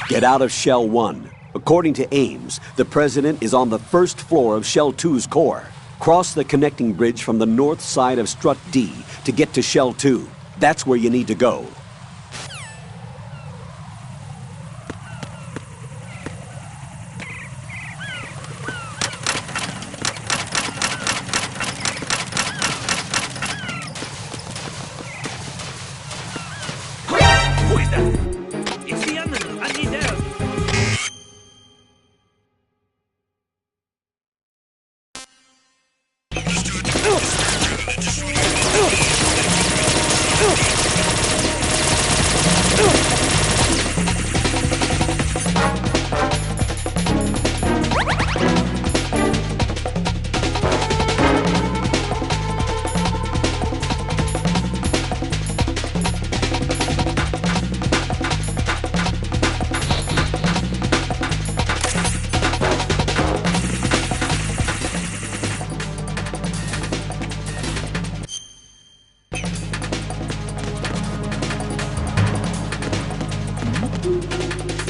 Get out of Shell 1. According to Ames, the President is on the first floor of Shell 2's core. Cross the connecting bridge from the north side of Strut D to get to Shell 2. That's where you need to go. Who is that? It's the enemy. I need help.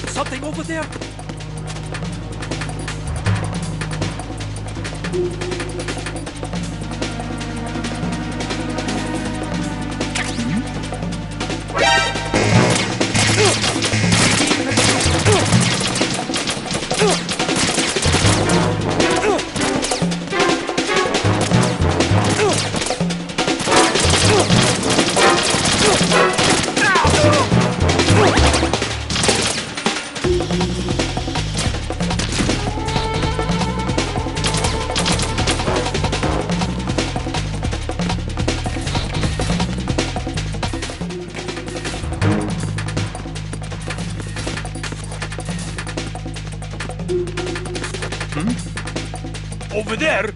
Something over there? Over there?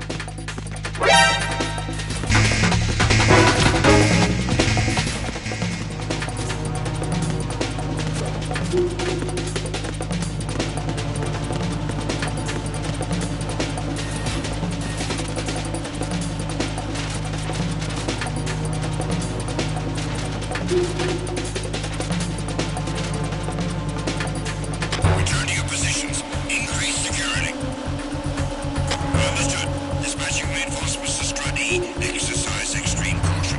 Return to your positions. Increase security. Understood. Dispatching reinforcements to Strut E. Exercise extreme caution.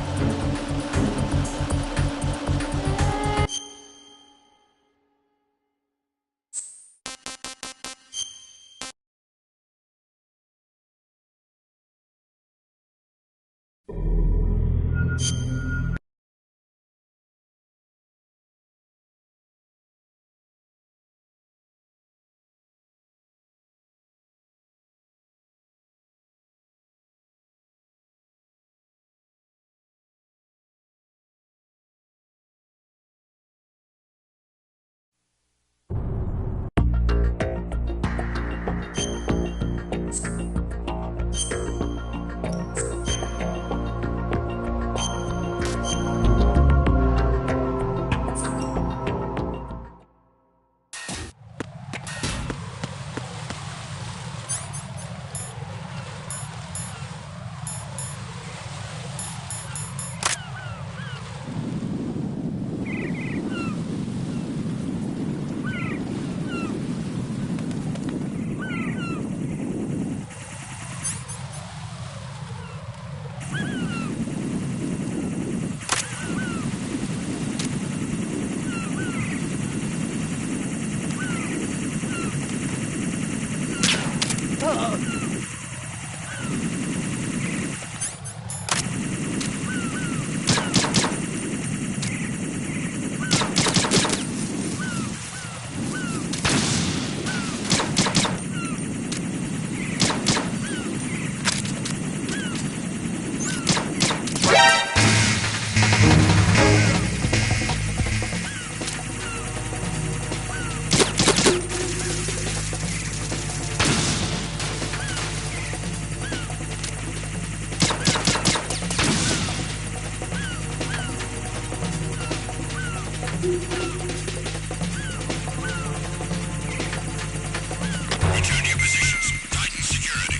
Return to your positions. Tighten security.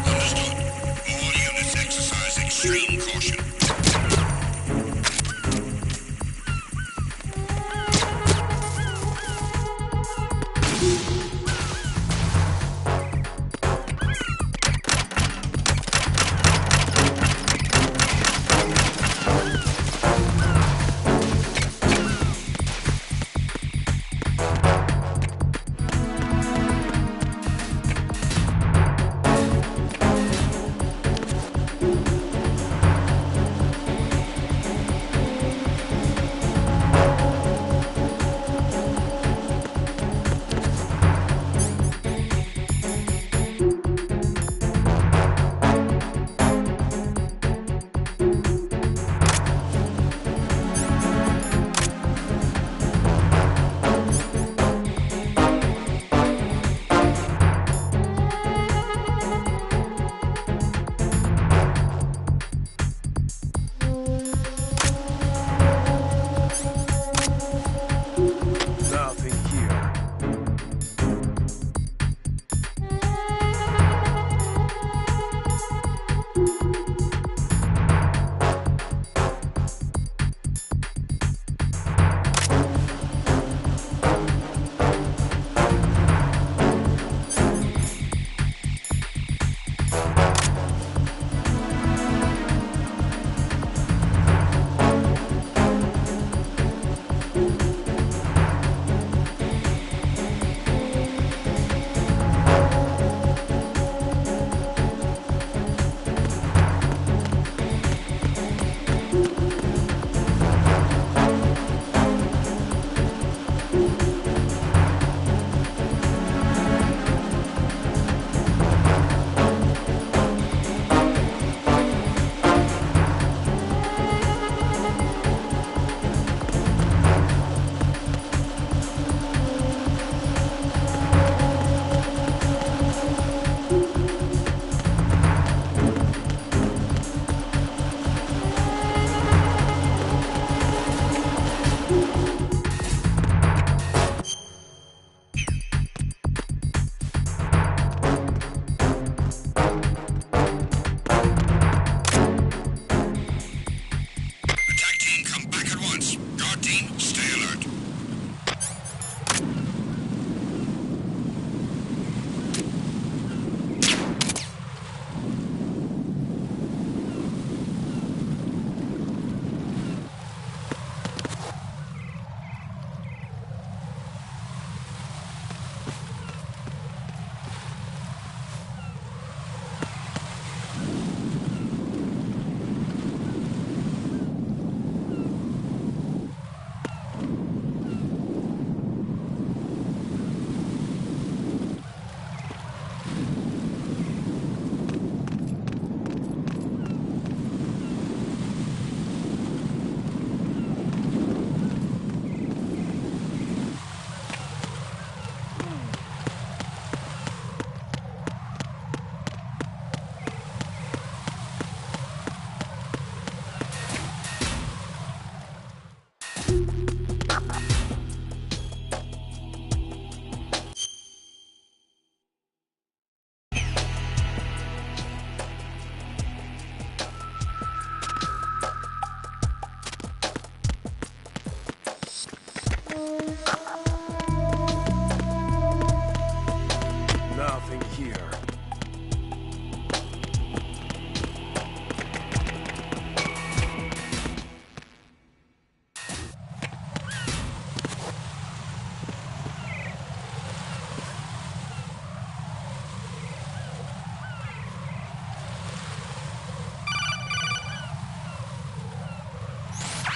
Understood. All units exercise extreme caution.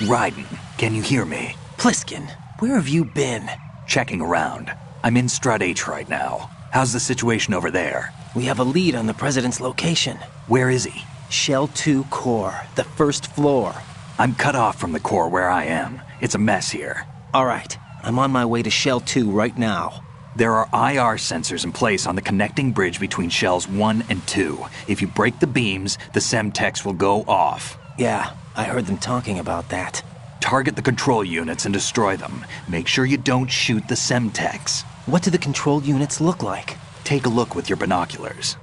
Raiden, can you hear me? Pliskin, where have you been? Checking around. I'm in Strut H right now. How's the situation over there? We have a lead on the President's location. Where is he? Shell 2 core, the first floor. I'm cut off from the core where I am. It's a mess here. All right, I'm on my way to Shell 2 right now. There are IR sensors in place on the connecting bridge between Shells 1 and 2. If you break the beams, the Semtex will go off. Yeah, I heard them talking about that. Target the control units and destroy them. Make sure you don't shoot the Semtex. What do the control units look like? Take a look with your binoculars.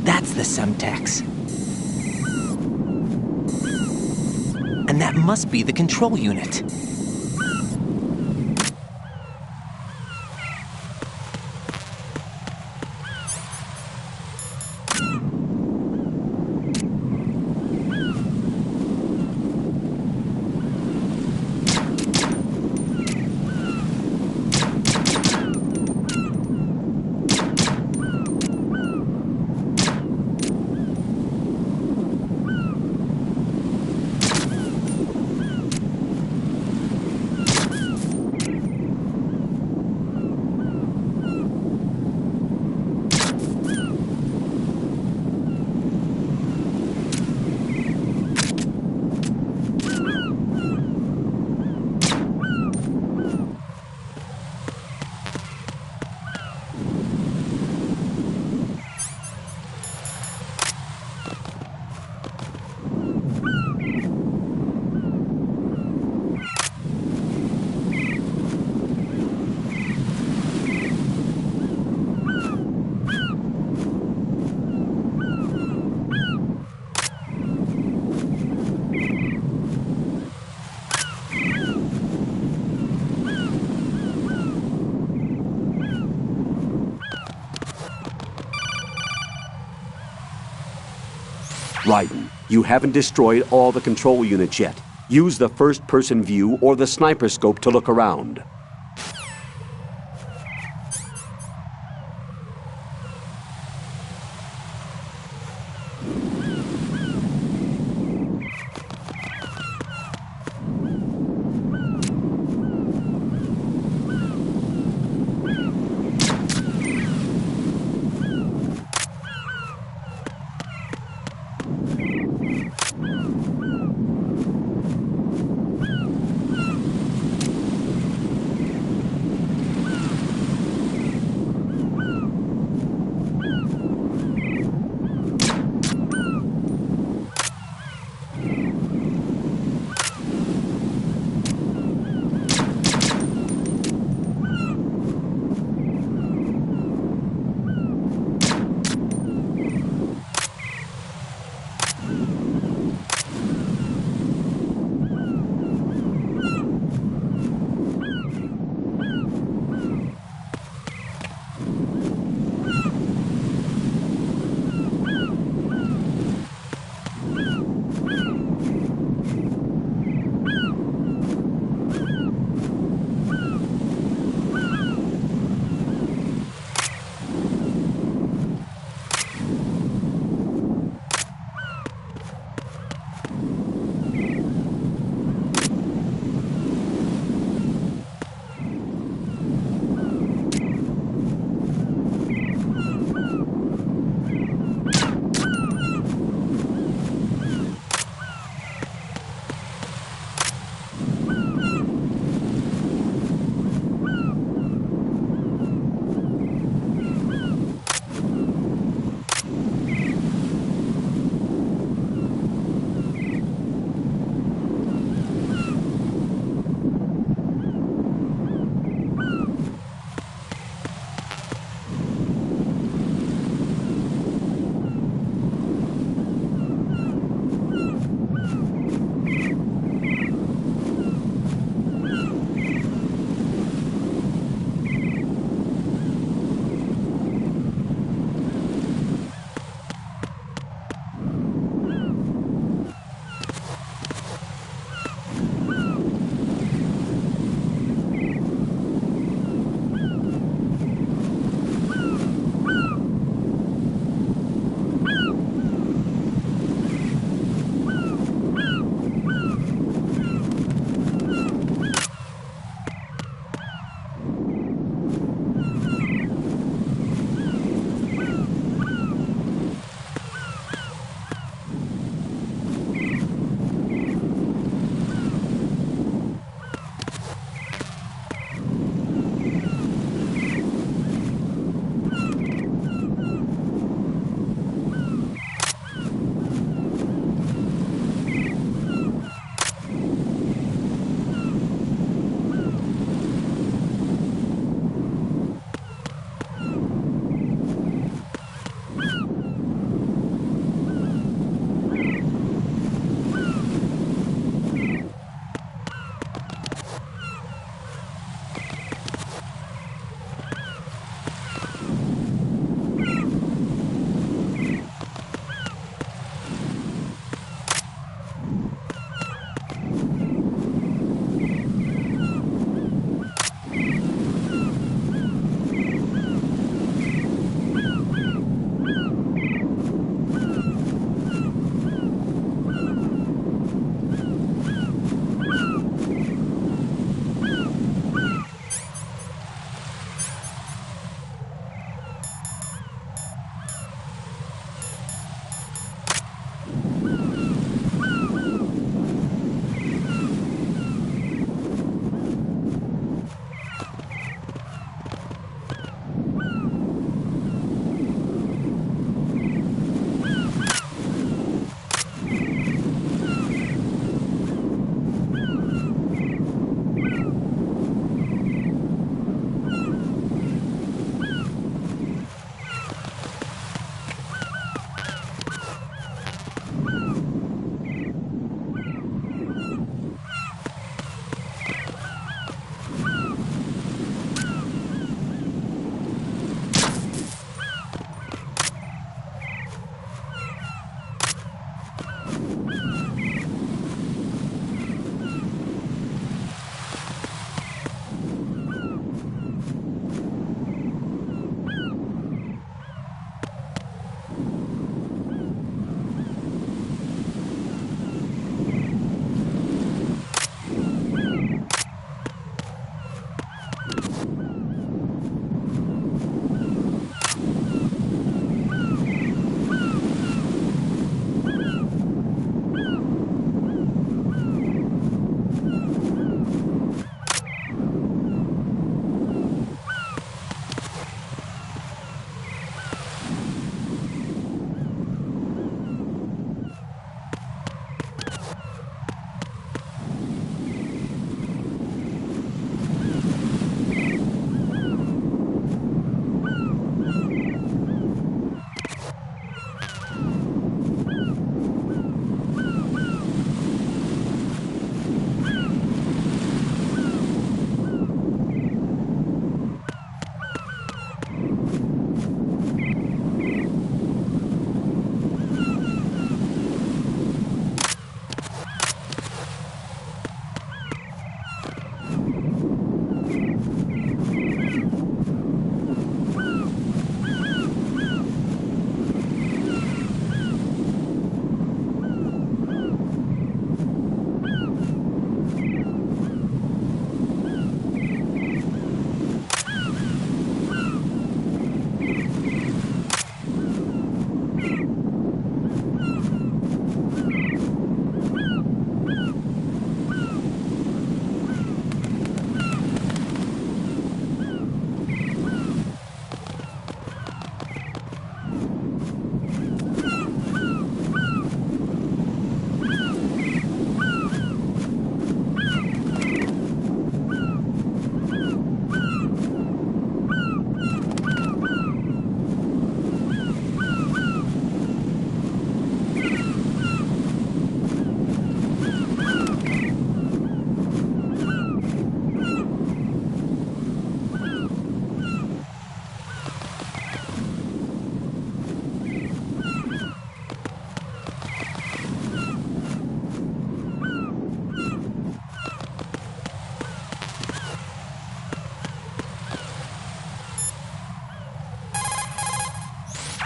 That's the Semtex. And that must be the control unit. Raiden, you haven't destroyed all the control units yet. Use the first-person view or the sniper scope to look around.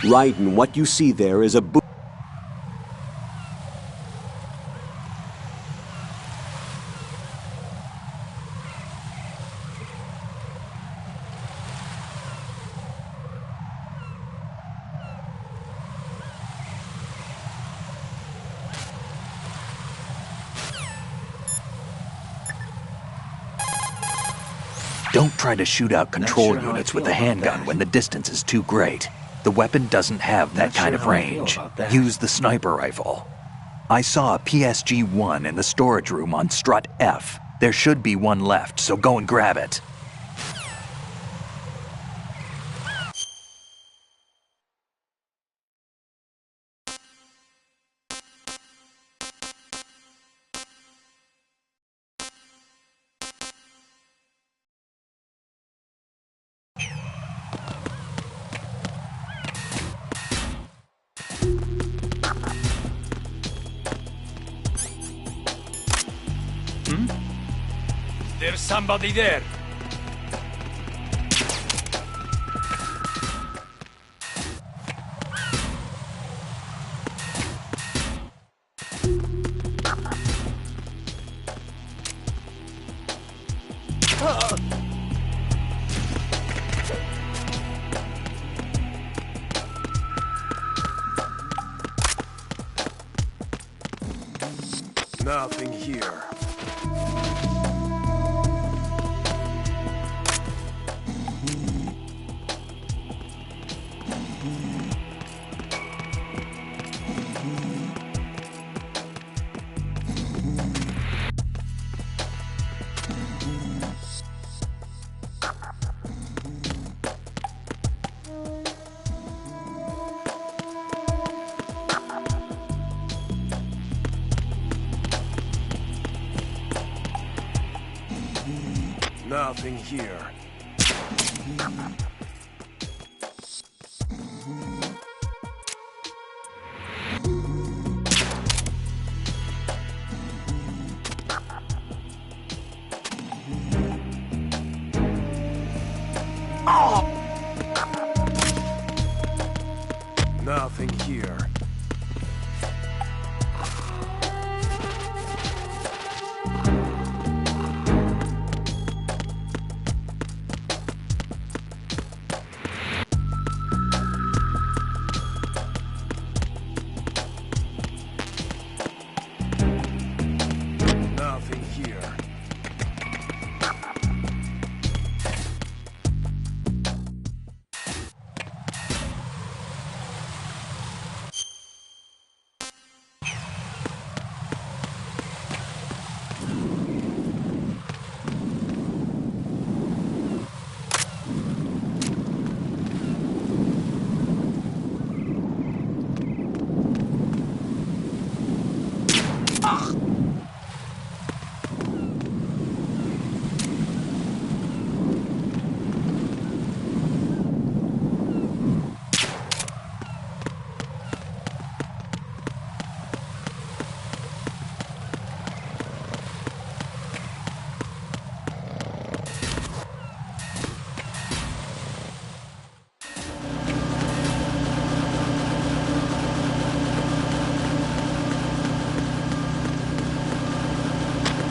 Raiden, what you see there is a Don't try to shoot out control units with the handgun when the distance is too great. The weapon doesn't have that kind of range. Use the sniper rifle. I saw a PSG-1 in the storage room on strut F. There should be one left, so go and grab it. There's somebody there. Nothing here. Nothing here. Nothing here. Nothing here.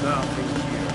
Nothing here.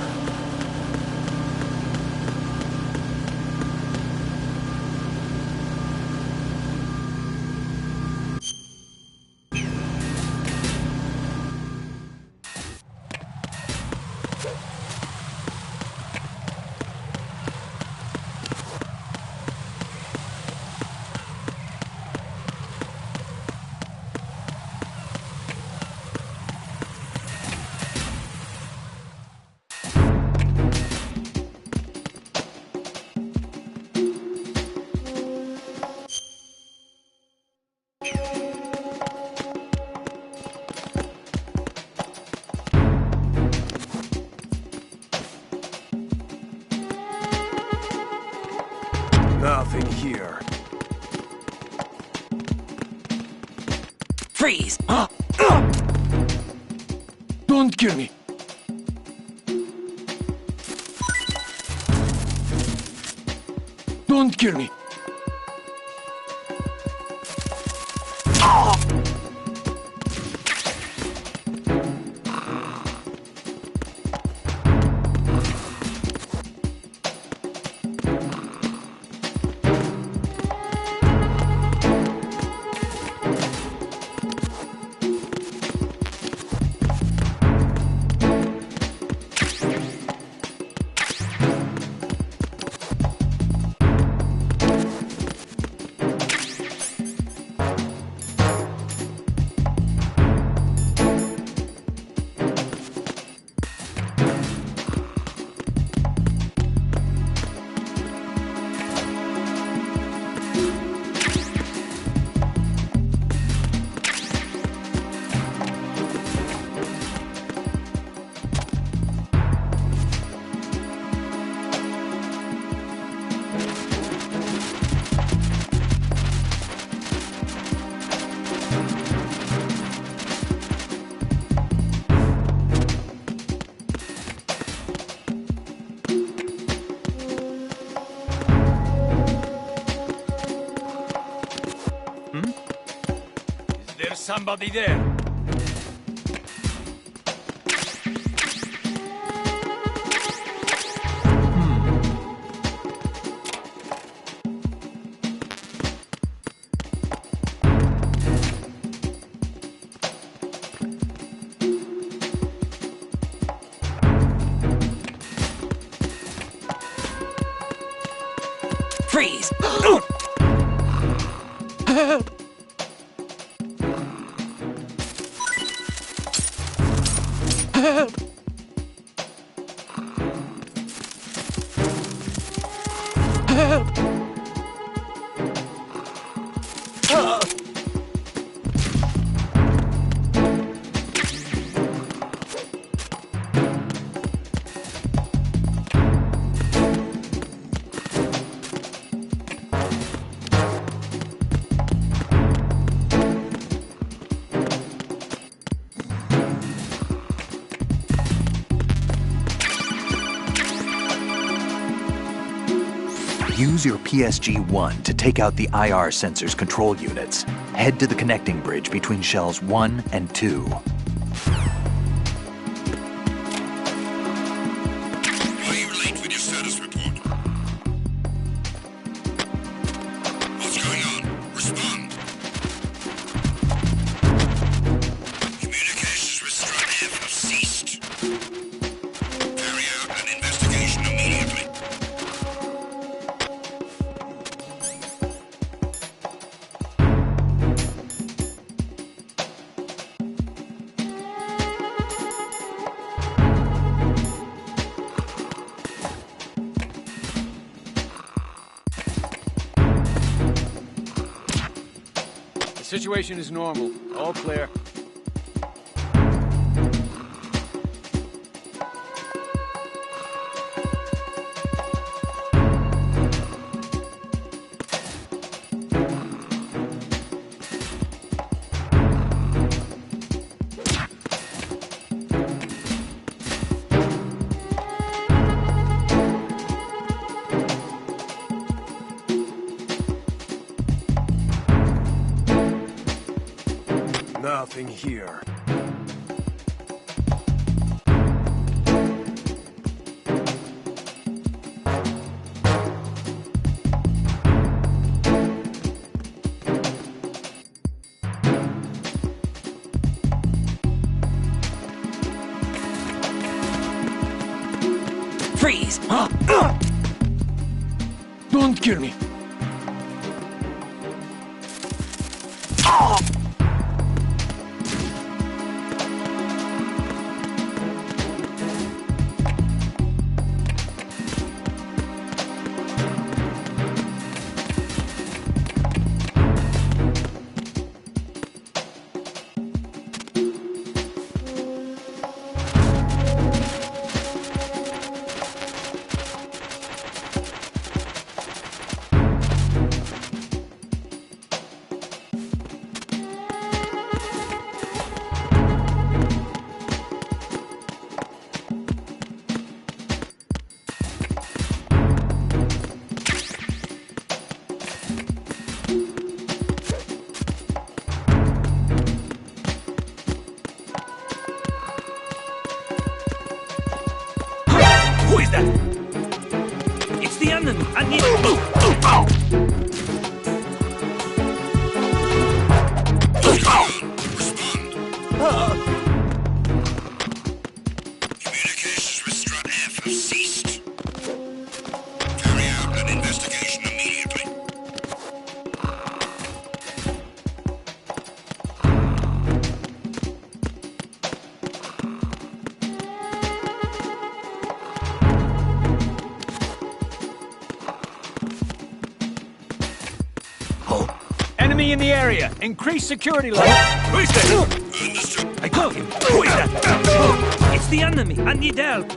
Nothing here. Freeze! Don't kill me. Don't kill me. somebody there. Freeze! Use your PSG-1 to take out the IR sensor's control units. Head to the connecting bridge between shells 1 and 2. Why are you late with your status report? What's going on? Respond. Communications with Strut F have ceased. Carry out an investigation immediately. The situation is normal. All clear. Nothing here. Freeze! Don't kill me. Who is that? It's the enemy! I need... Communications with Strut F have ceased. Carry out an investigation immediately. Enemy in the area. Increase security level. Who is that? I got him. Who is that? It's the enemy! I need help!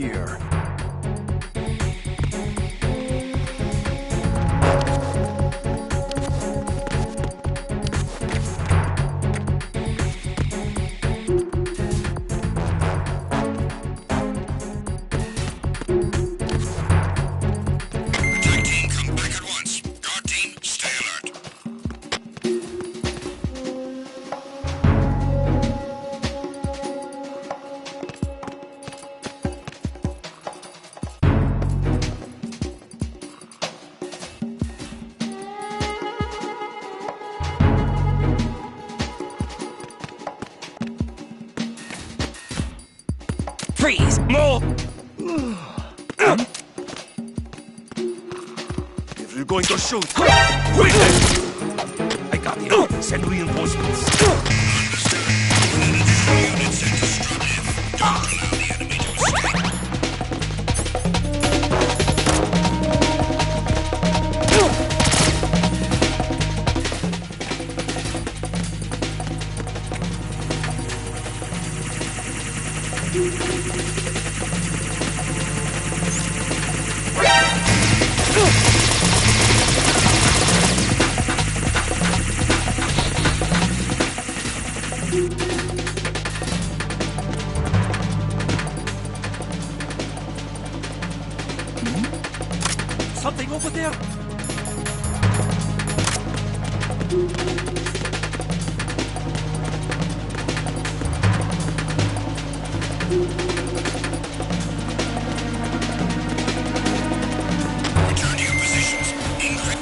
here. Attack team, come back at once. Guard team, stay alert. Freeze! More! If you're going to shoot, quickly! I got you. Send reinforcements. Understood. An additional unit sent to Strut F. Don't allow the enemy to escape. Something over there? Return to your positions. Increase.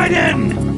Raiden!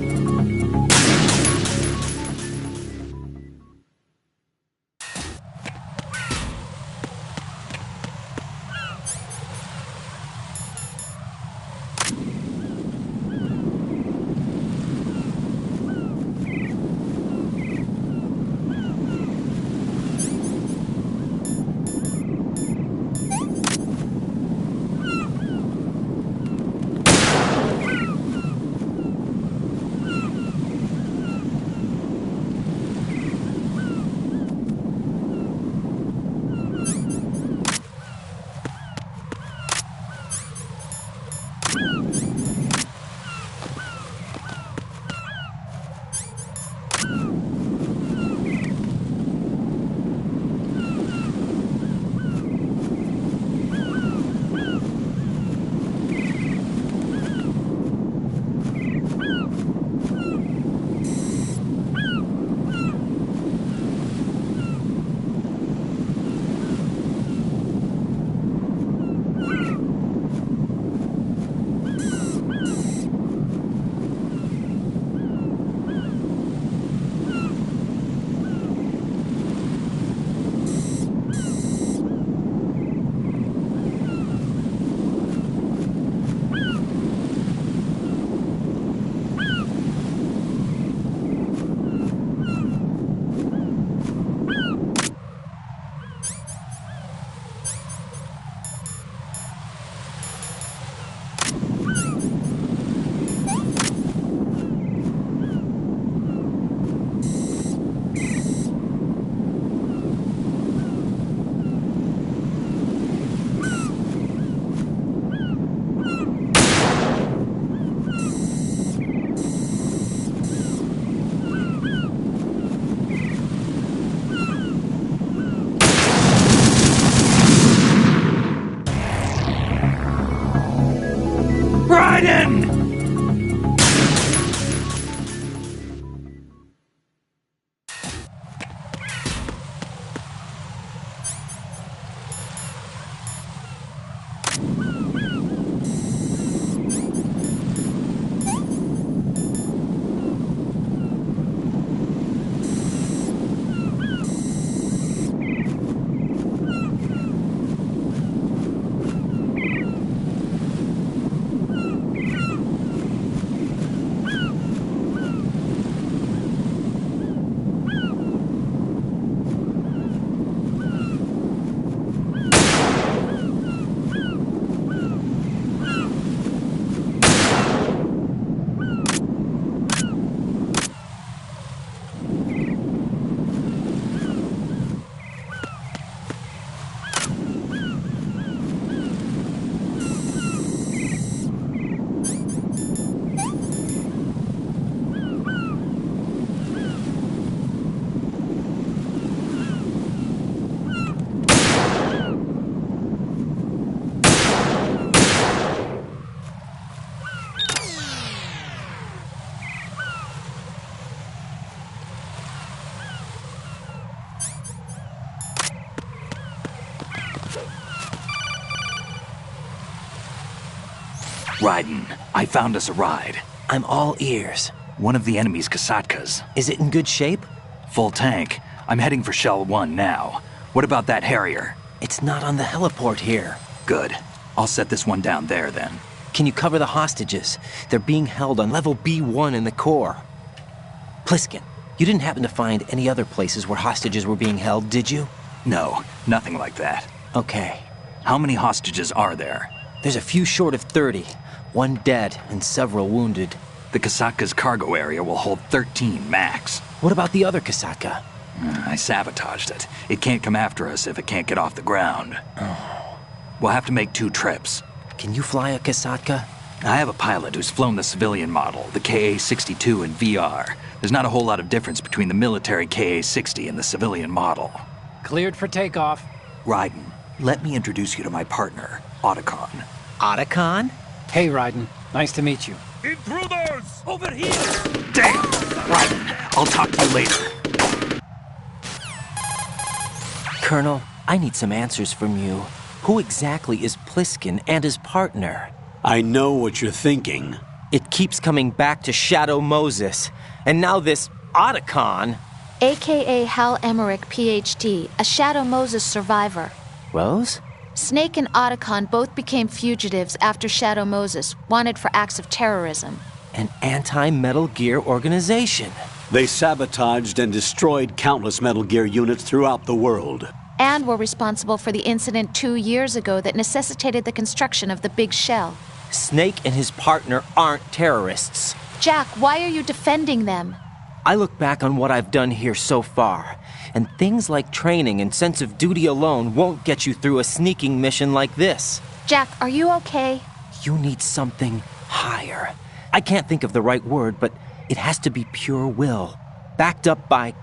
Raiden! Raiden, I found us a ride. I'm all ears. One of the enemy's Kasatkas. Is it in good shape? Full tank. I'm heading for Shell 1 now. What about that Harrier? It's not on the heliport here. Good. I'll set this one down there then. Can you cover the hostages? They're being held on level B1 in the core. Pliskin, you didn't happen to find any other places where hostages were being held, did you? No, nothing like that. Okay. How many hostages are there? There's a few short of 30. One dead and several wounded. The Kasatka's cargo area will hold 13 max. What about the other Kasatka? I sabotaged it. It can't come after us if it can't get off the ground. We'll have to make 2 trips. Can you fly a Kasatka? I have a pilot who's flown the civilian model, the KA-62 in VR. There's not a whole lot of difference between the military KA-60 and the civilian model. Cleared for takeoff. Raiden, let me introduce you to my partner, Otacon. Otacon? Hey, Raiden. Nice to meet you. Intruders! Over here! Damn! Raiden, I'll talk to you later. Colonel, I need some answers from you. Who exactly is Pliskin and his partner? I know what you're thinking. It keeps coming back to Shadow Moses. And now this Otacon... AKA Hal Emmerich, Ph.D., a Shadow Moses survivor. Rose? Snake and Otacon both became fugitives after Shadow Moses, wanted for acts of terrorism. An anti-Metal Gear organization. They sabotaged and destroyed countless Metal Gear units throughout the world. And were responsible for the incident 2 years ago that necessitated the construction of the Big Shell. Snake and his partner aren't terrorists. Jack, why are you defending them? I look back on what I've done here so far, and things like training and sense of duty alone won't get you through a sneaking mission like this. Jack, are you okay? You need something higher. I can't think of the right word, but it has to be pure will, backed up by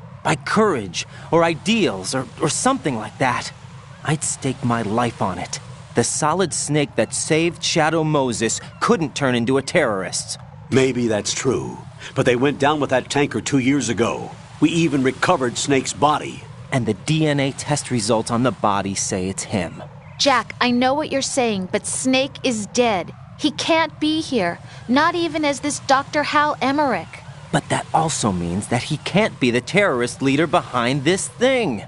courage, or ideals, or something like that. I'd stake my life on it. The solid Snake that saved Shadow Moses couldn't turn into a terrorist. Maybe that's true, but they went down with that tanker 2 years ago. We even recovered Snake's body. And the DNA test results on the body say it's him. Jack, I know what you're saying, but Snake is dead. He can't be here, not even as this Dr. Hal Emmerich. But that also means that he can't be the terrorist leader behind this thing.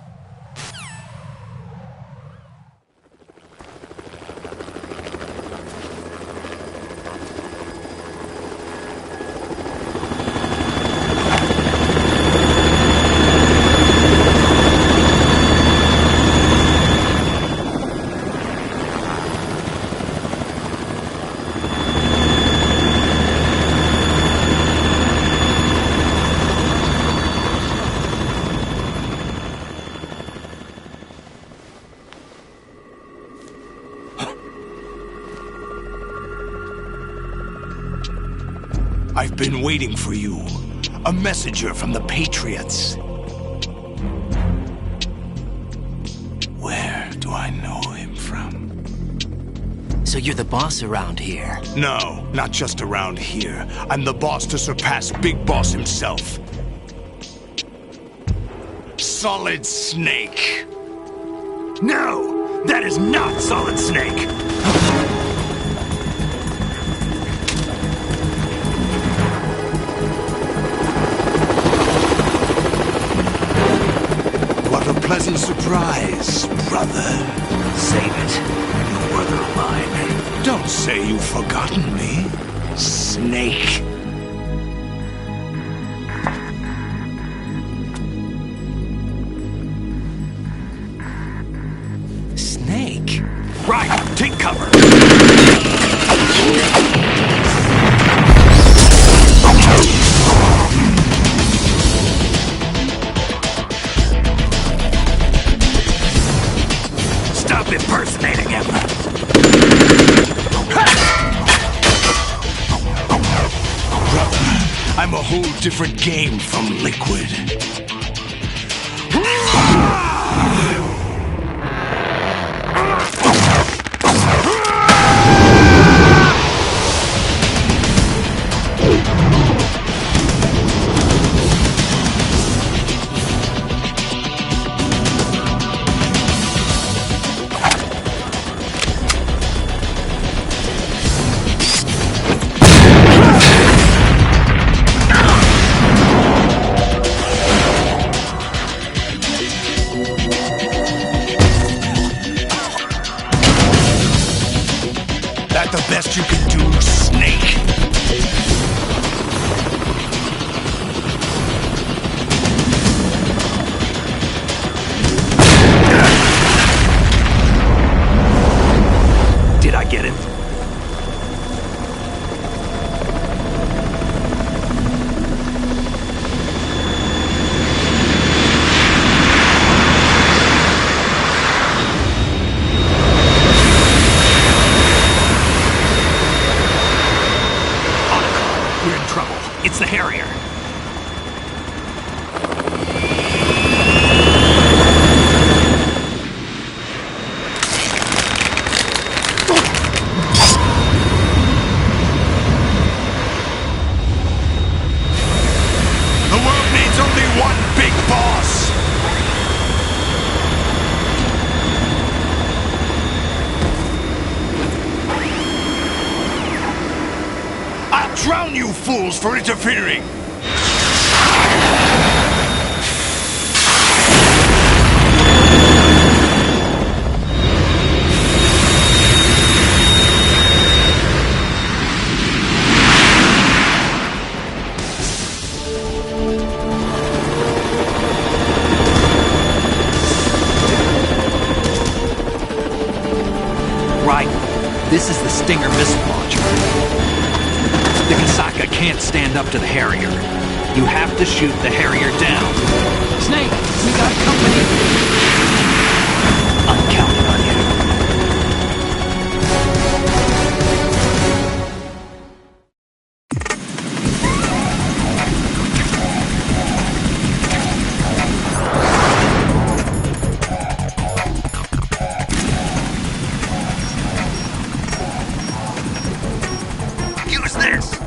I've been waiting for you. A messenger from the Patriots. Where do I know him from? So you're the boss around here? No, not just around here. I'm the boss to surpass Big Boss himself. Solid Snake. No, that is not Solid Snake. What a pleasant surprise, brother. Save it. You're worth of mine. Don't say you've forgotten me, Snake. Snake? Right, take cover. Stop impersonating him. Brother, I'm a whole different game from Liquid. That the best you can do, Snake? Did I get it? We're in trouble. It's the Harrier. The world needs only one big boss. I'll drown you fools for interfering! Right. This is the Stinger missile launcher. The Kasaka can't stand up to the Harrier. You have to shoot the Harrier down. Snake, we got company. I'm counting on you. Use this!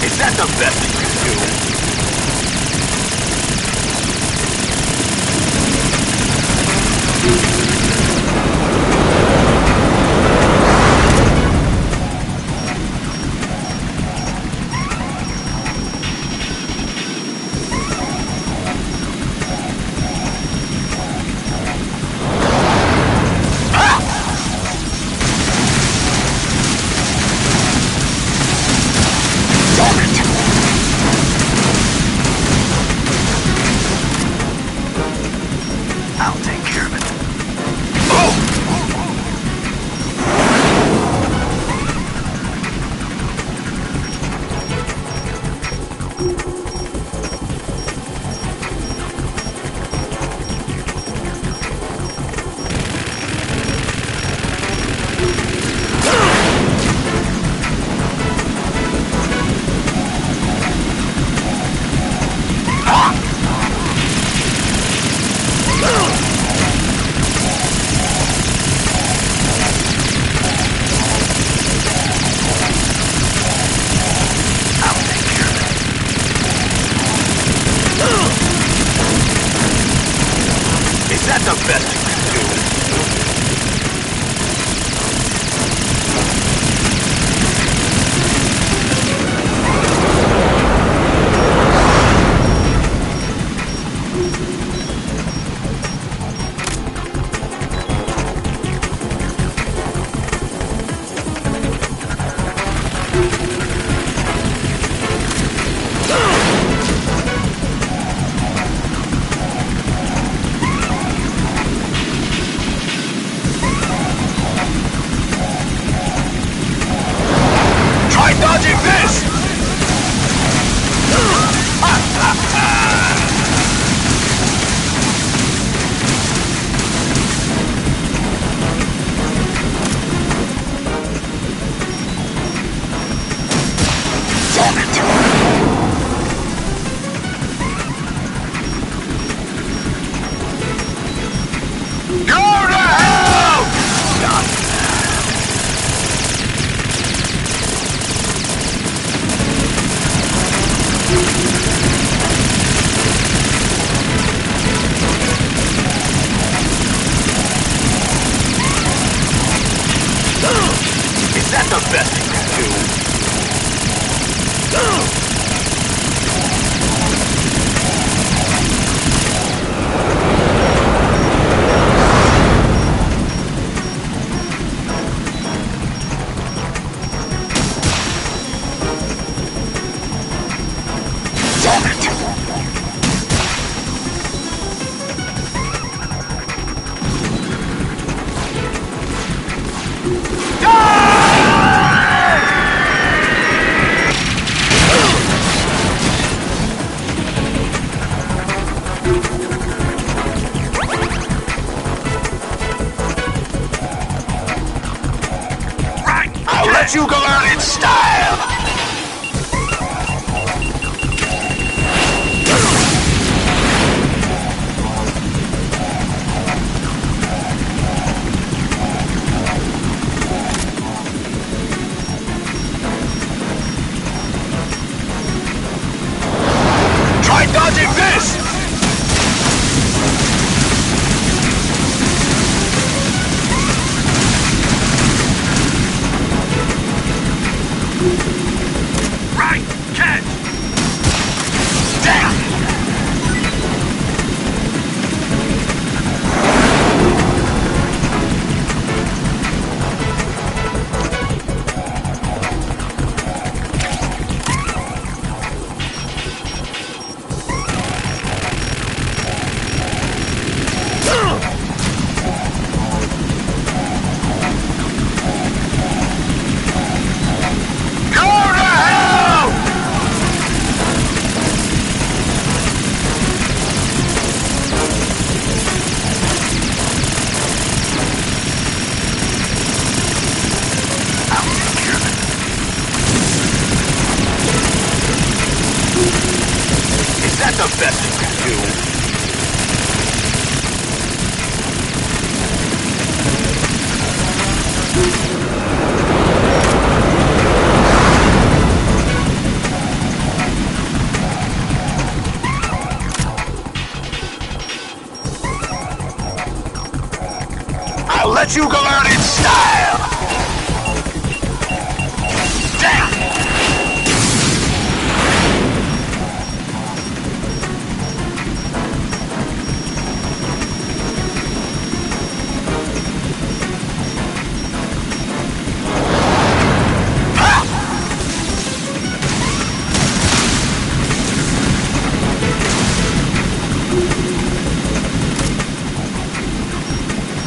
Is that the best you can do? I'll take care of it. Is that the best you can do? best you can do. Let you go out in style! Try dodging this! Right! Catch! Down! Is that the best you can do? I'll let you go out in style! Down!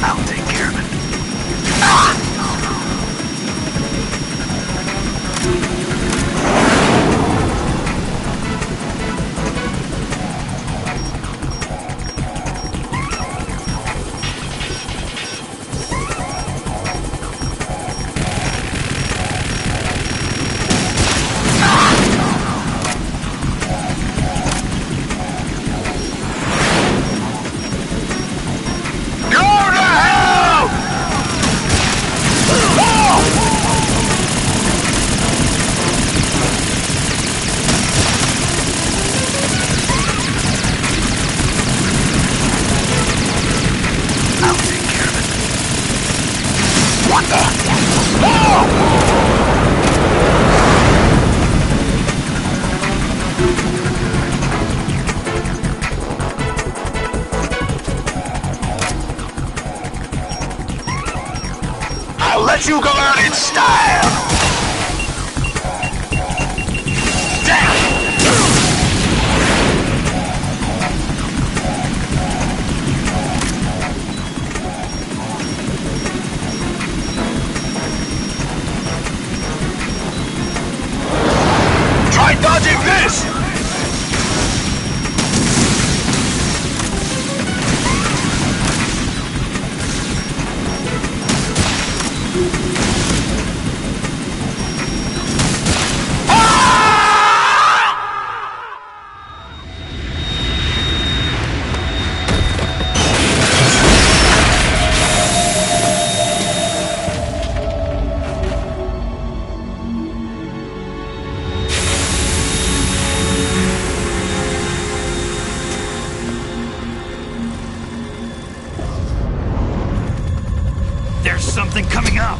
I'll take care of it. I'll let you go out in style! Down! Try dodging this! There's something coming up!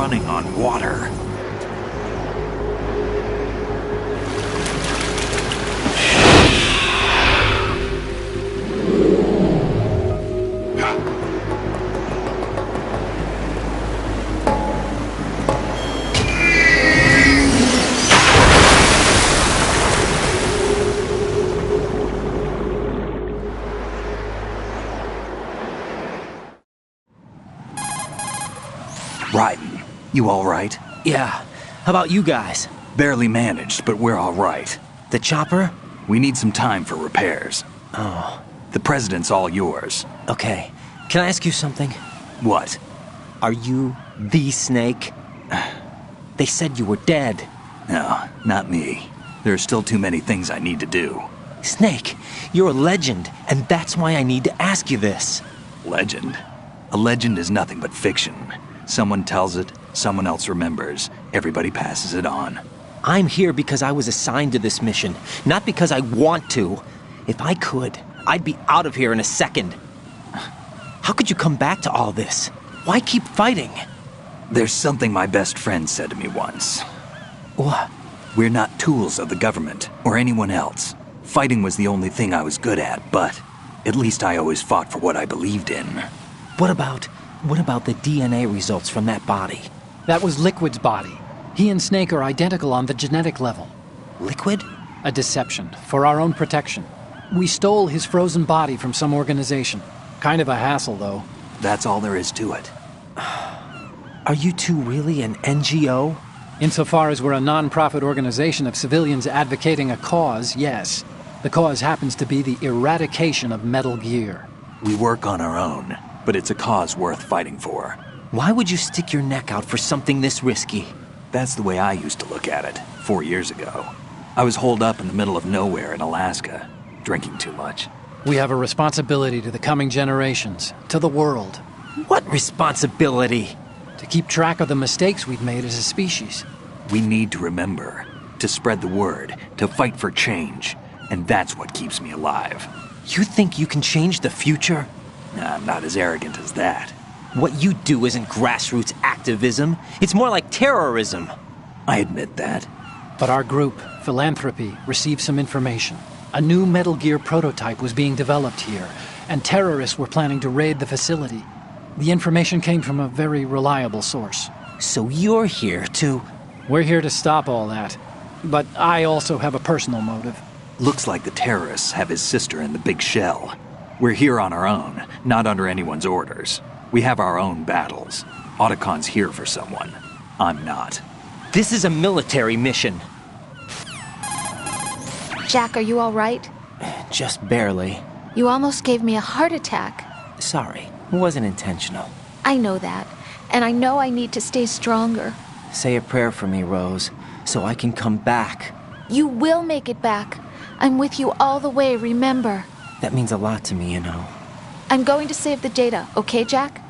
running on water. Raiden, you all right? Yeah. How about you guys? Barely managed, but we're all right. The chopper? We need some time for repairs. Oh, The president's all yours. okay. Can I ask you something? What? Are you the Snake? They said you were dead. No, not me. There are still too many things I need to do. Snake, you're a legend, and that's why I need to ask you this. Legend? A legend is nothing but fiction. Someone tells it, someone else remembers. Everybody passes it on. I'm here because I was assigned to this mission, not because I want to. If I could, I'd be out of here in a second. How could you come back to all this? Why keep fighting? There's something my best friend said to me once. What? We're not tools of the government or anyone else. Fighting was the only thing I was good at, but at least I always fought for what I believed in. What about the DNA results from that body? That was Liquid's body. He and Snake are identical on the genetic level. Liquid? A deception, for our own protection. We stole his frozen body from some organization. Kind of a hassle, though. That's all there is to it. Are you two really an NGO? Insofar as we're a non-profit organization of civilians advocating a cause, yes. The cause happens to be the eradication of Metal Gear. We work on our own, but it's a cause worth fighting for. Why would you stick your neck out for something this risky? That's the way I used to look at it 4 years ago. I was holed up in the middle of nowhere in Alaska, drinking too much. We have a responsibility to the coming generations, to the world, What responsibility? to keep track of the mistakes we've made as a species. We need to remember, to spread the word, to fight for change, and that's what keeps me alive. You think you can change the future? I'm not as arrogant as that. What you do isn't grassroots activism. It's more like terrorism. I admit that. But our group, Philanthropy, received some information. A new Metal Gear prototype was being developed here, and terrorists were planning to raid the facility. The information came from a very reliable source. So you're here to... We're here to stop all that. But I also have a personal motive. Looks like the terrorists have his sister in the big shell. We're here on our own, not under anyone's orders. We have our own battles. Otacon's here for someone. I'm not. This is a military mission. Jack, are you all right? Just barely. You almost gave me a heart attack. Sorry, it wasn't intentional. I know that. And I know I need to stay stronger. Say a prayer for me, Rose, so I can come back. You will make it back. I'm with you all the way, remember. That means a lot to me, you know. I'm going to save the data, okay, Jack?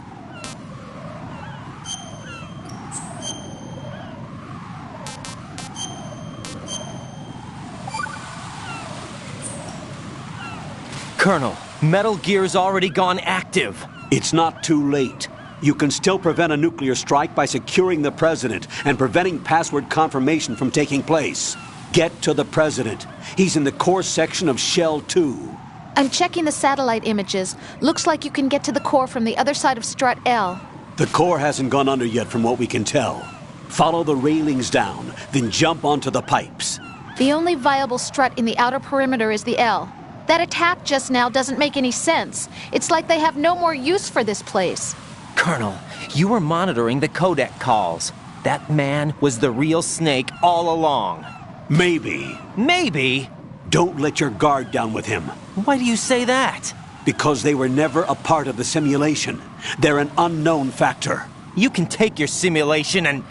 Colonel, Metal Gear's already gone active. It's not too late. You can still prevent a nuclear strike by securing the president and preventing password confirmation from taking place. Get to the president. He's in the core section of Shell 2. I'm checking the satellite images. Looks like you can get to the core from the other side of Strut L. The core hasn't gone under yet from what we can tell. Follow the railings down, then jump onto the pipes. The only viable strut in the outer perimeter is the L. That attack just now doesn't make any sense. It's like they have no more use for this place. Colonel, you were monitoring the codec calls. That man was the real Snake all along. Maybe. Maybe? Don't let your guard down with him. Why do you say that? Because they were never a part of the simulation. They're an unknown factor. You can take your simulation and...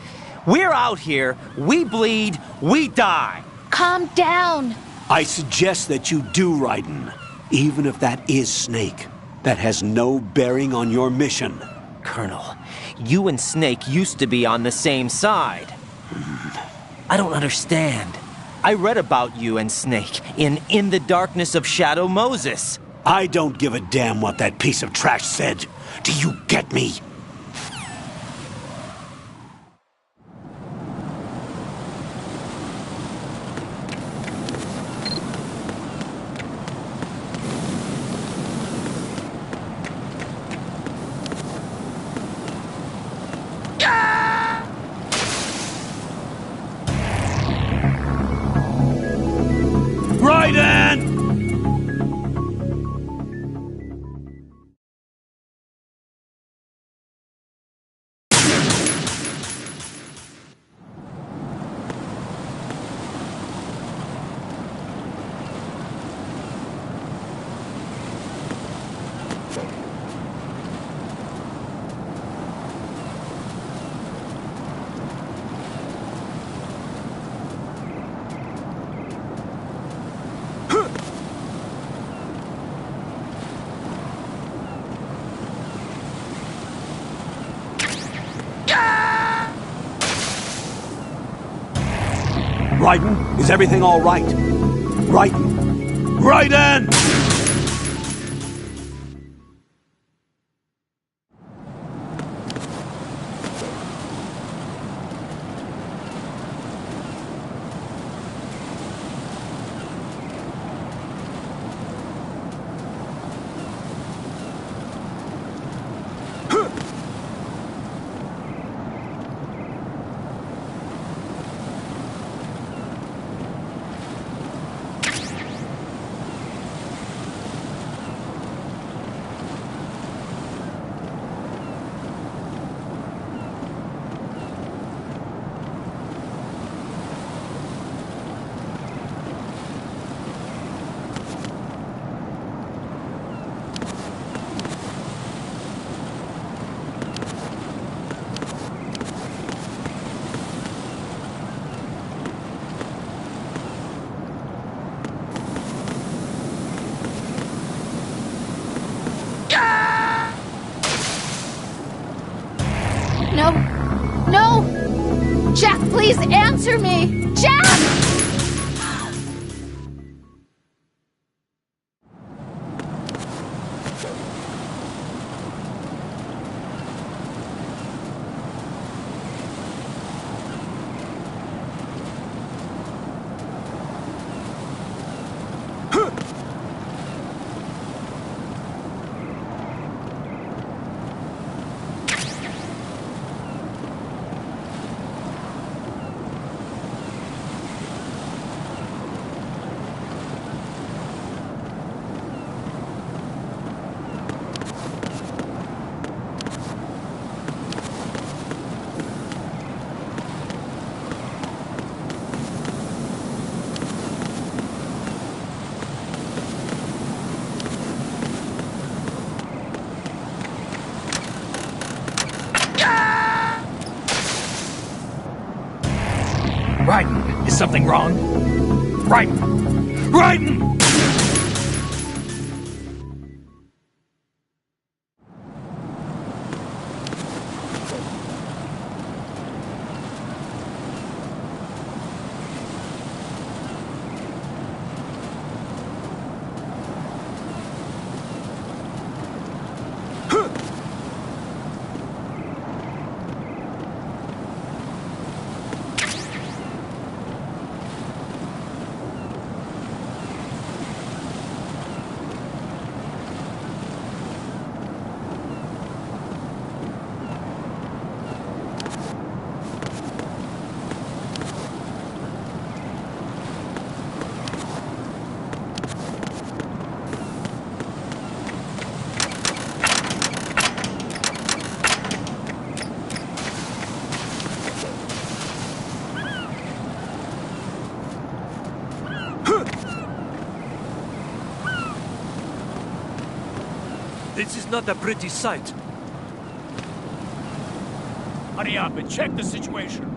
We're out here, we bleed, we die. Calm down. I suggest that you do, Raiden. Even if that is Snake. That has no bearing on your mission. Colonel, you and Snake used to be on the same side. I don't understand. I read about you and Snake in the Darkness of Shadow Moses. I don't give a damn what that piece of trash said. Do you get me? Raiden, is everything all right? Raiden! Raiden! No. No! Jack, please answer me! Jack! Raiden, is something wrong? Raiden! Raiden! This is not a pretty sight. Hurry up and check the situation.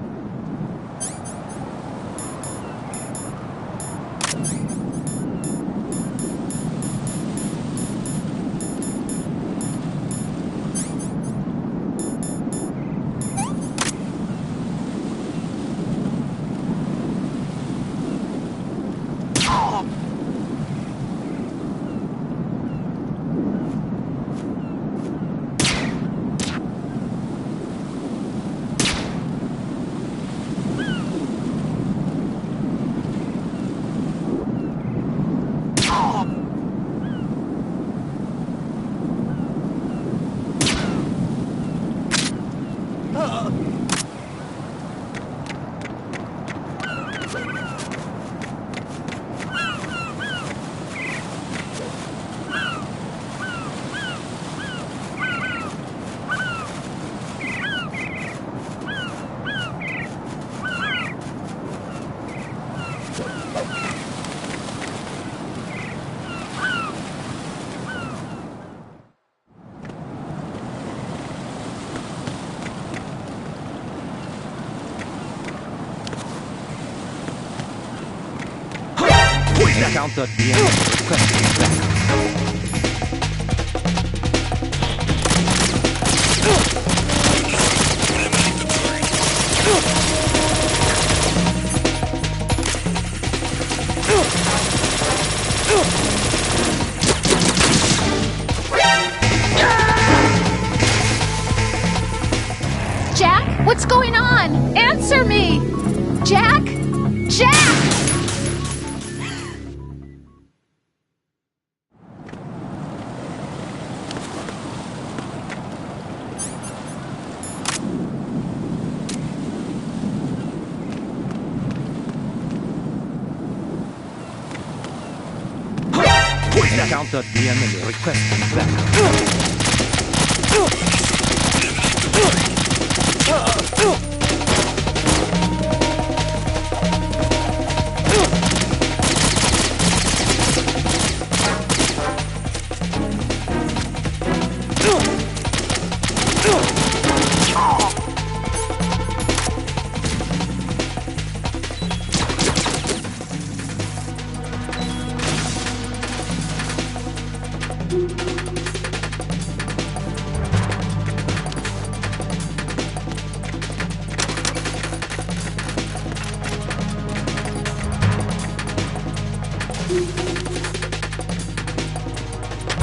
Counter the enemy. Press back. Jack? Jack! Counter the enemy requesting backup.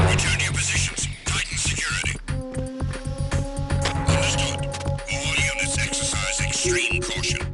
Return to your positions. Tighten security. Understood. All units exercise extreme caution.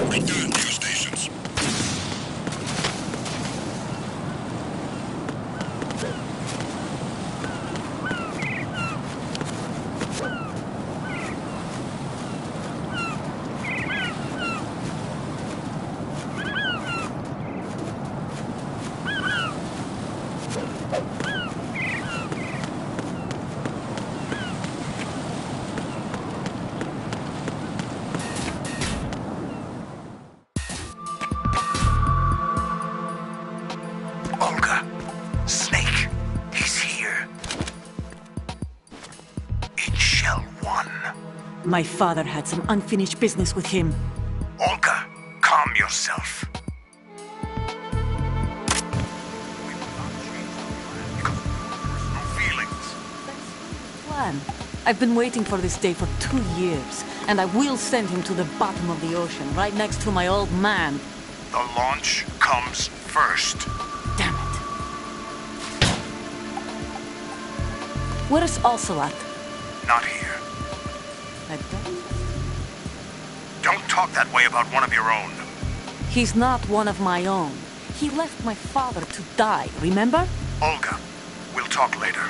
Return to your stations. Olga, Snake, he's here. In Shell 1. My father had some unfinished business with him. Olga, calm yourself. No feelings. Plan. I've been waiting for this day for 2 years, and I will send him to the bottom of the ocean, right next to my old man. The launch comes first. Damn it. Where's Ocelot? Not here. I don't... Don't talk that way about one of your own. He's not one of my own. He left my father to die, remember? Olga, we'll talk later.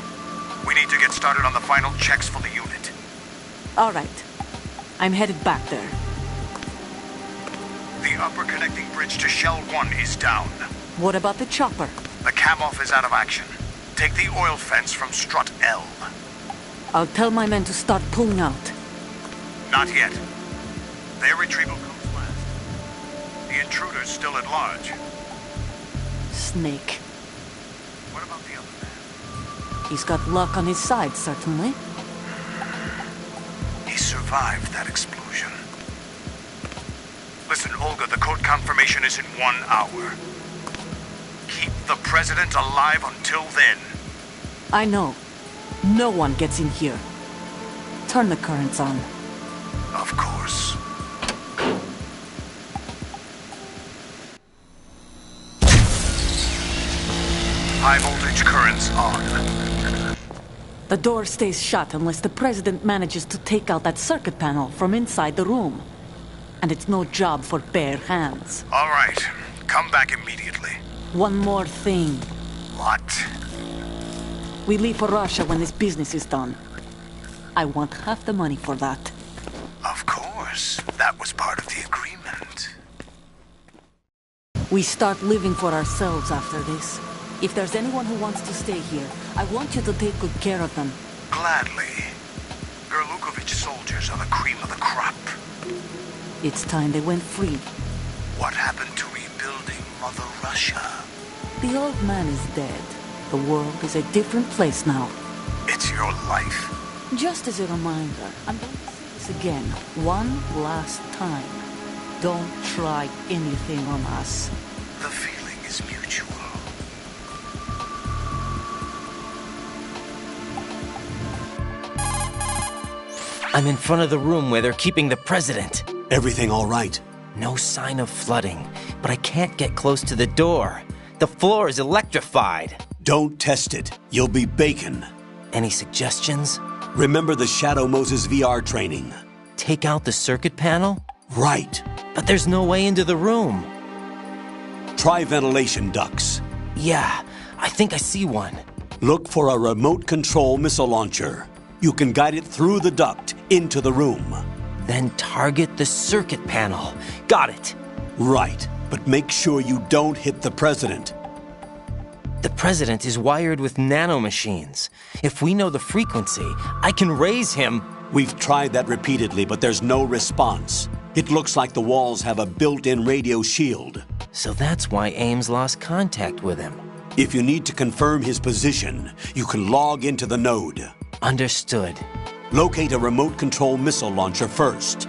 We need to get started on the final checks for the unit. All right. I'm headed back there. The upper connecting bridge to Shell 1 is down. What about the chopper? The cam-off is out of action. Take the oil fence from strut L. I'll tell my men to start pulling out. Not yet. Their retrieval comes last. The intruder's still at large. Snake. What about the other man? He's got luck on his side, certainly. He survived that explosion. Listen, Olga, the code confirmation is in 1 hour. Keep the president alive until then. I know. No one gets in here. Turn the currents on. Of course. High voltage currents on. The door stays shut unless the president manages to take out that circuit panel from inside the room. And it's no job for bare hands. All right. Come back immediately. One more thing. What? We leave for Russia when this business is done. I want half the money for that. Of course. That was part of the agreement. We start living for ourselves after this. If there's anyone who wants to stay here, I want you to take good care of them. Gladly. Gerlukovich soldiers are the cream of the crop. It's time they went free. What happened to rebuilding Mother Russia? The old man is dead. The world is a different place now. It's your life. Just as a reminder, I'm going to say this again, one last time. Don't try anything on us. The feeling is mutual. I'm in front of the room where they're keeping the president. Everything all right? No sign of flooding, but I can't get close to the door. The floor is electrified. Don't test it. You'll be bacon. Any suggestions? Remember the Shadow Moses VR training? Take out the circuit panel? Right. But there's no way into the room. Try ventilation ducts. Yeah, I think I see one. Look for a remote control missile launcher. You can guide it through the duct into the room. Then target the circuit panel. Got it. Right, but make sure you don't hit the president. The president is wired with nanomachines. If we know the frequency, I can raise him. We've tried that repeatedly, but there's no response. It looks like the walls have a built-in radio shield. So that's why Ames lost contact with him. If you need to confirm his position, you can log into the node. Understood. Locate a remote control missile launcher first.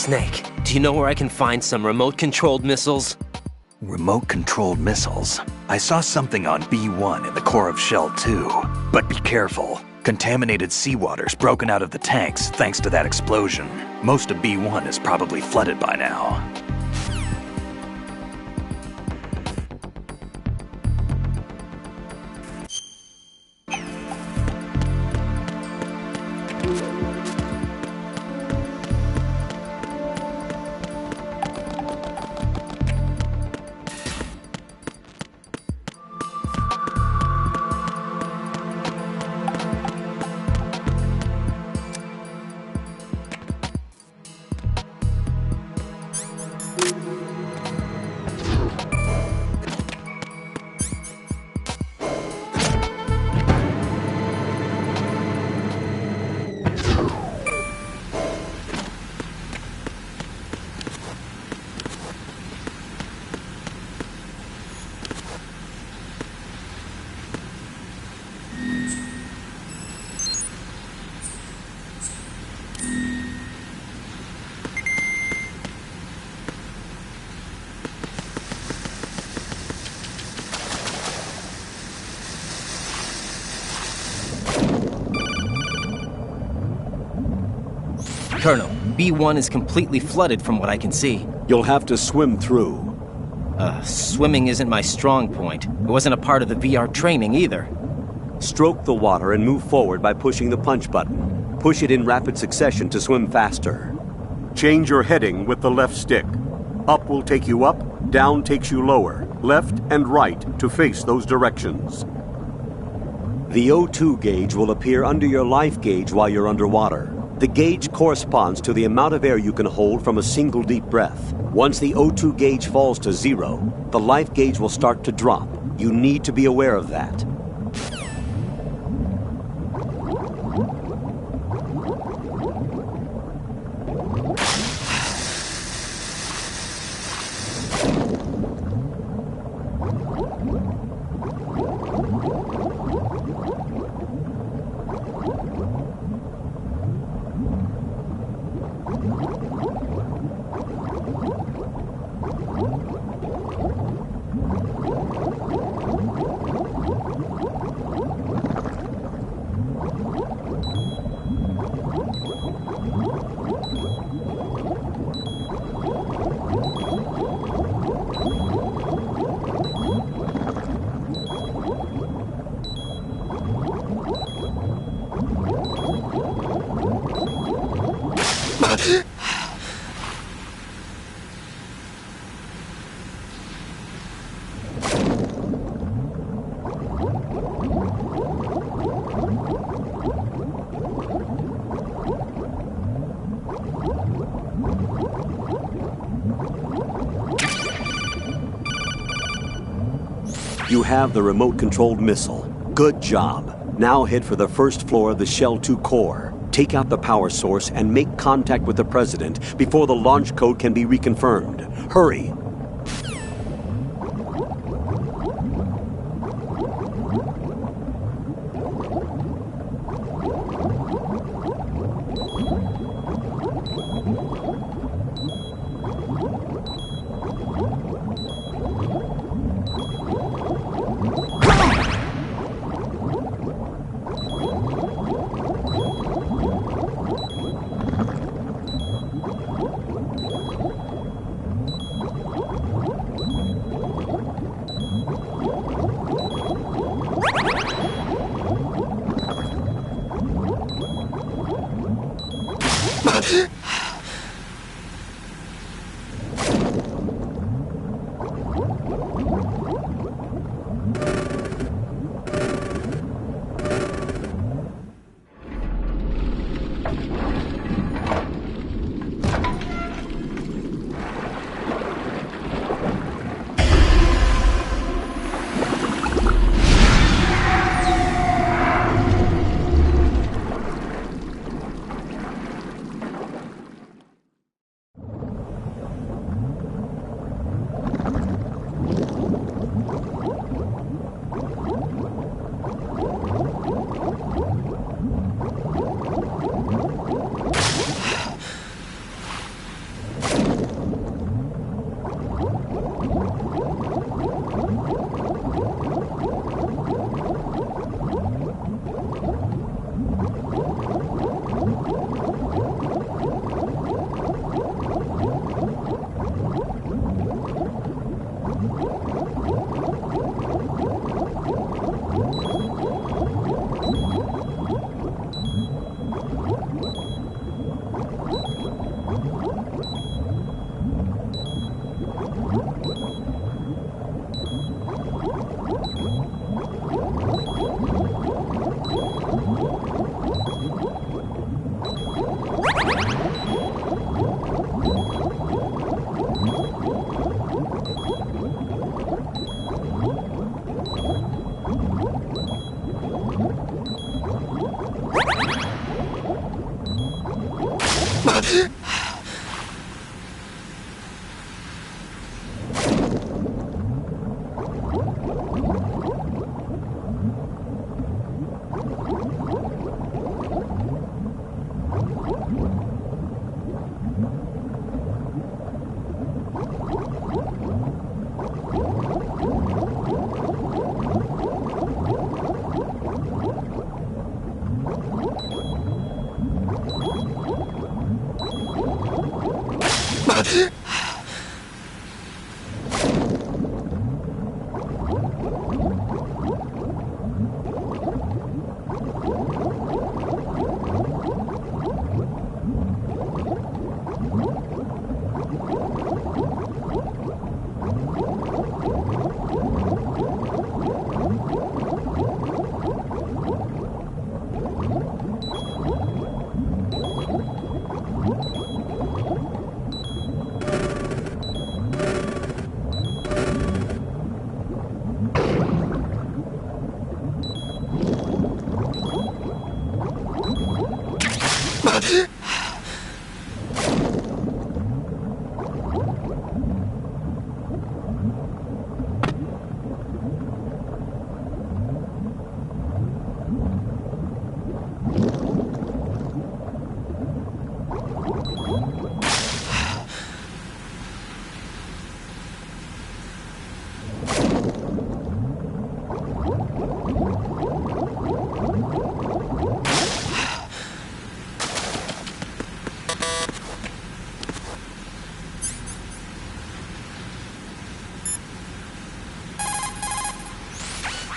Snake, do you know where I can find some remote-controlled missiles? Remote-controlled missiles. I saw something on B1 in the core of Shell 2. But be careful. Contaminated seawater's broken out of the tanks thanks to that explosion. Most of B1 is probably flooded by now. Colonel, B1 is completely flooded from what I can see. You'll have to swim through. Swimming isn't my strong point. It wasn't a part of the VR training either. Stroke the water and move forward by pushing the punch button. Push it in rapid succession to swim faster. Change your heading with the left stick. Up will take you up, down takes you lower, left and right to face those directions. The O2 gauge will appear under your life gauge while you're underwater. The gauge corresponds to the amount of air you can hold from a single deep breath. Once the O2 gauge falls to 0, the life gauge will start to drop. You need to be aware of that. You have the remote-controlled missile. Good job. Now head for the first floor of the Shell 2 core. Take out the power source and make contact with the President before the launch code can be reconfirmed. Hurry!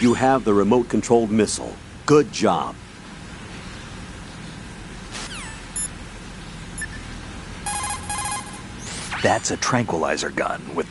You have the remote-controlled missile. Good job. That's a tranquilizer gun with...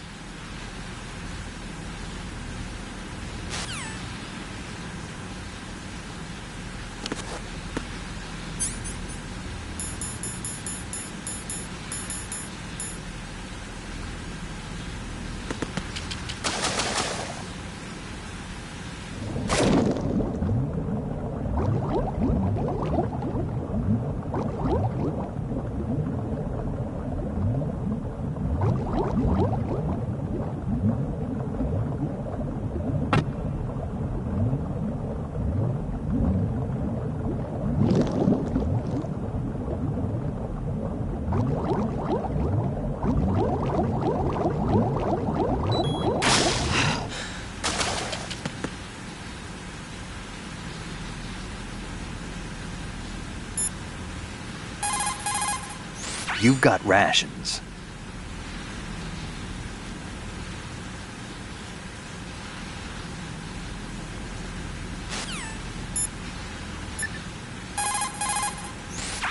You've got rations.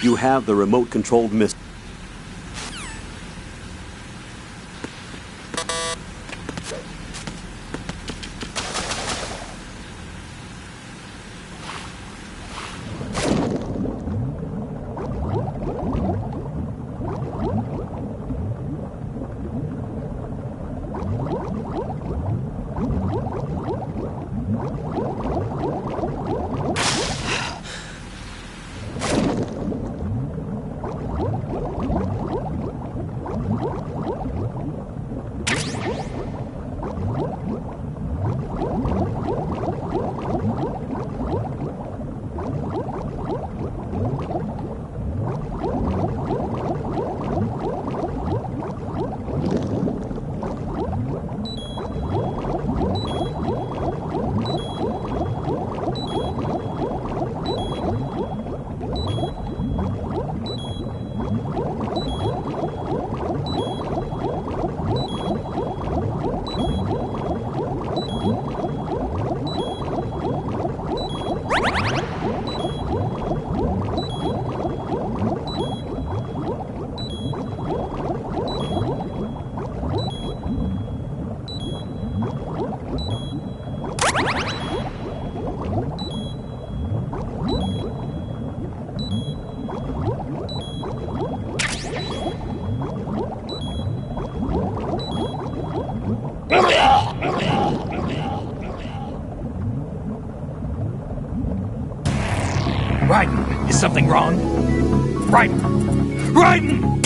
You have the remote-controlled missile. Raiden, is something wrong? Raiden! Raiden!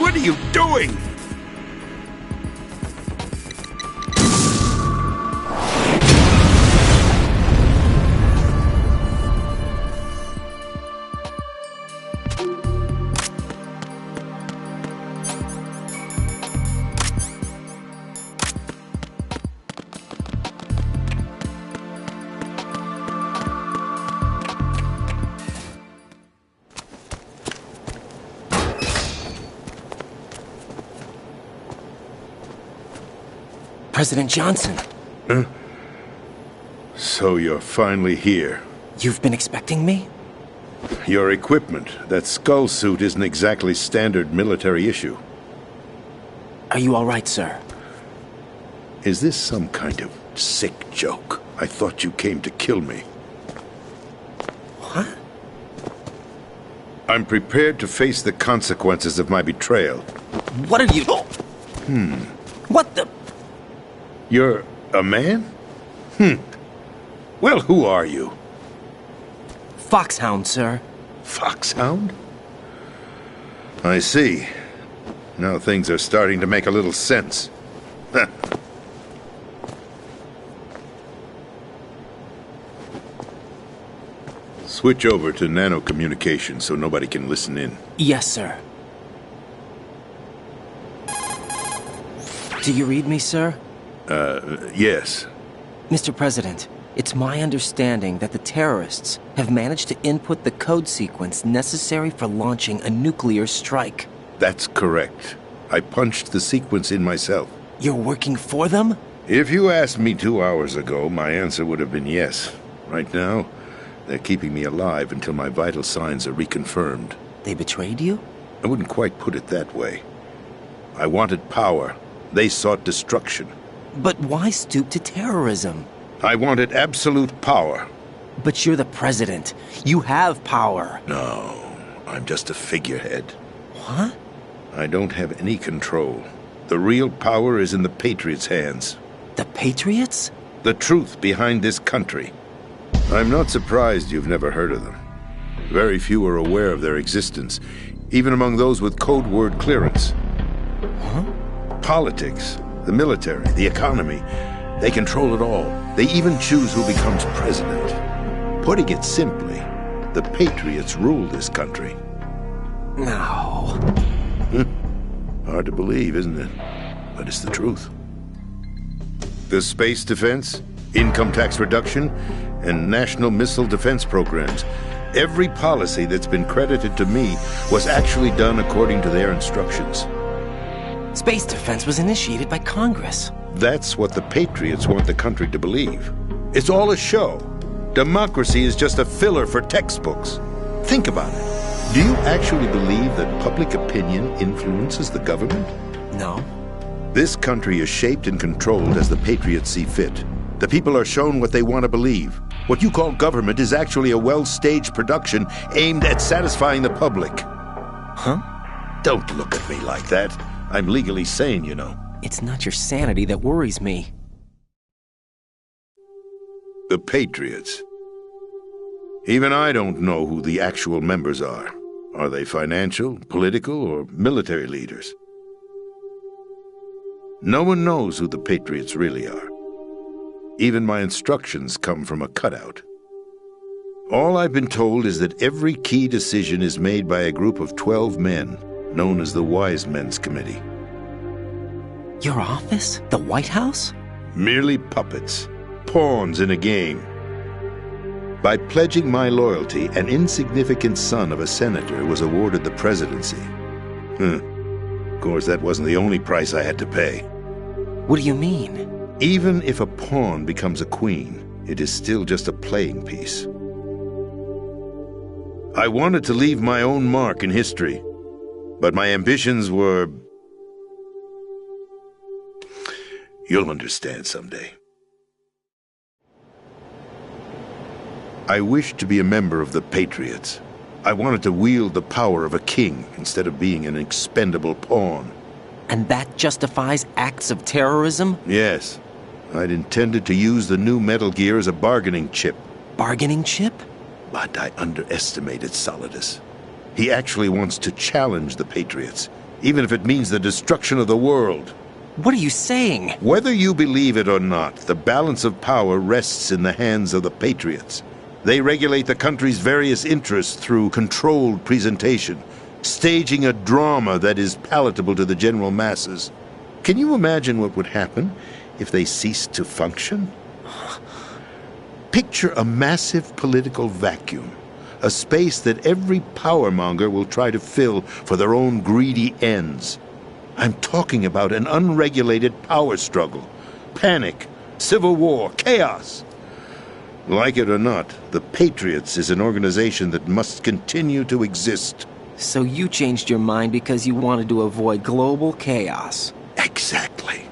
What are you doing? President Johnson. Huh? So you're finally here. You've been expecting me? Your equipment, that skull suit, isn't exactly standard military issue. Are you all right, sir? Is this some kind of sick joke? I thought you came to kill me. What? I'm prepared to face the consequences of my betrayal. What are you... What the... You're a man? Well, who are you? Foxhound, sir. Foxhound? I see. Now things are starting to make a little sense. Switch over to nano-communication so nobody can listen in. Yes, sir. Do you read me, sir? Yes. Mr. President, it's my understanding that the terrorists have managed to input the code sequence necessary for launching a nuclear strike. That's correct. I punched the sequence in myself. You're working for them? If you asked me 2 hours ago, my answer would have been yes. Right now, they're keeping me alive until my vital signs are reconfirmed. They betrayed you? I wouldn't quite put it that way. I wanted power. They sought destruction. But why stoop to terrorism? I wanted absolute power. But you're the president. You have power. No, I'm just a figurehead. What? I don't have any control. The real power is in the Patriots' hands. The Patriots? The truth behind this country. I'm not surprised you've never heard of them. Very few are aware of their existence, even among those with code word clearance. Huh? Politics, the military, the economy, they control it all. They even choose who becomes president. Putting it simply, the Patriots rule this country. No. Hard to believe, isn't it? But it's the truth. The space defense, income tax reduction, and national missile defense programs. Every policy that's been credited to me was actually done according to their instructions. Space defense was initiated by Congress. That's what the Patriots want the country to believe. It's all a show. Democracy is just a filler for textbooks. Think about it. Do you actually believe that public opinion influences the government? No. This country is shaped and controlled as the Patriots see fit. The people are shown what they want to believe. What you call government is actually a well-staged production aimed at satisfying the public. Huh? Don't look at me like that. I'm legally sane, you know. It's not your sanity that worries me. The Patriots. Even I don't know who the actual members are. Are they financial, political, or military leaders? No one knows who the Patriots really are. Even my instructions come from a cutout. All I've been told is that every key decision is made by a group of 12 men, known as the Wise Men's Committee. Your office? The White House? Merely puppets, pawns in a game. By pledging my loyalty, an insignificant son of a senator was awarded the presidency. Of course, that wasn't the only price I had to pay. What do you mean? Even if a pawn becomes a queen, it is still just a playing piece. I wanted to leave my own mark in history, but my ambitions were... You'll understand someday. I wished to be a member of the Patriots. I wanted to wield the power of a king instead of being an expendable pawn. And that justifies acts of terrorism? Yes. I'd intended to use the new Metal Gear as a bargaining chip. Bargaining chip? But I underestimated Solidus. He actually wants to challenge the Patriots. even if it means the destruction of the world. What are you saying? Whether you believe it or not, the balance of power rests in the hands of the Patriots. They regulate the country's various interests through controlled presentation, staging a drama that is palatable to the general masses. Can you imagine what would happen if they ceased to function? Picture a massive political vacuum, a space that every powermonger will try to fill for their own greedy ends. I'm talking about an unregulated power struggle, panic, civil war, chaos. Like it or not, the Patriots is an organization that must continue to exist. So you changed your mind because you wanted to avoid global chaos. Exactly.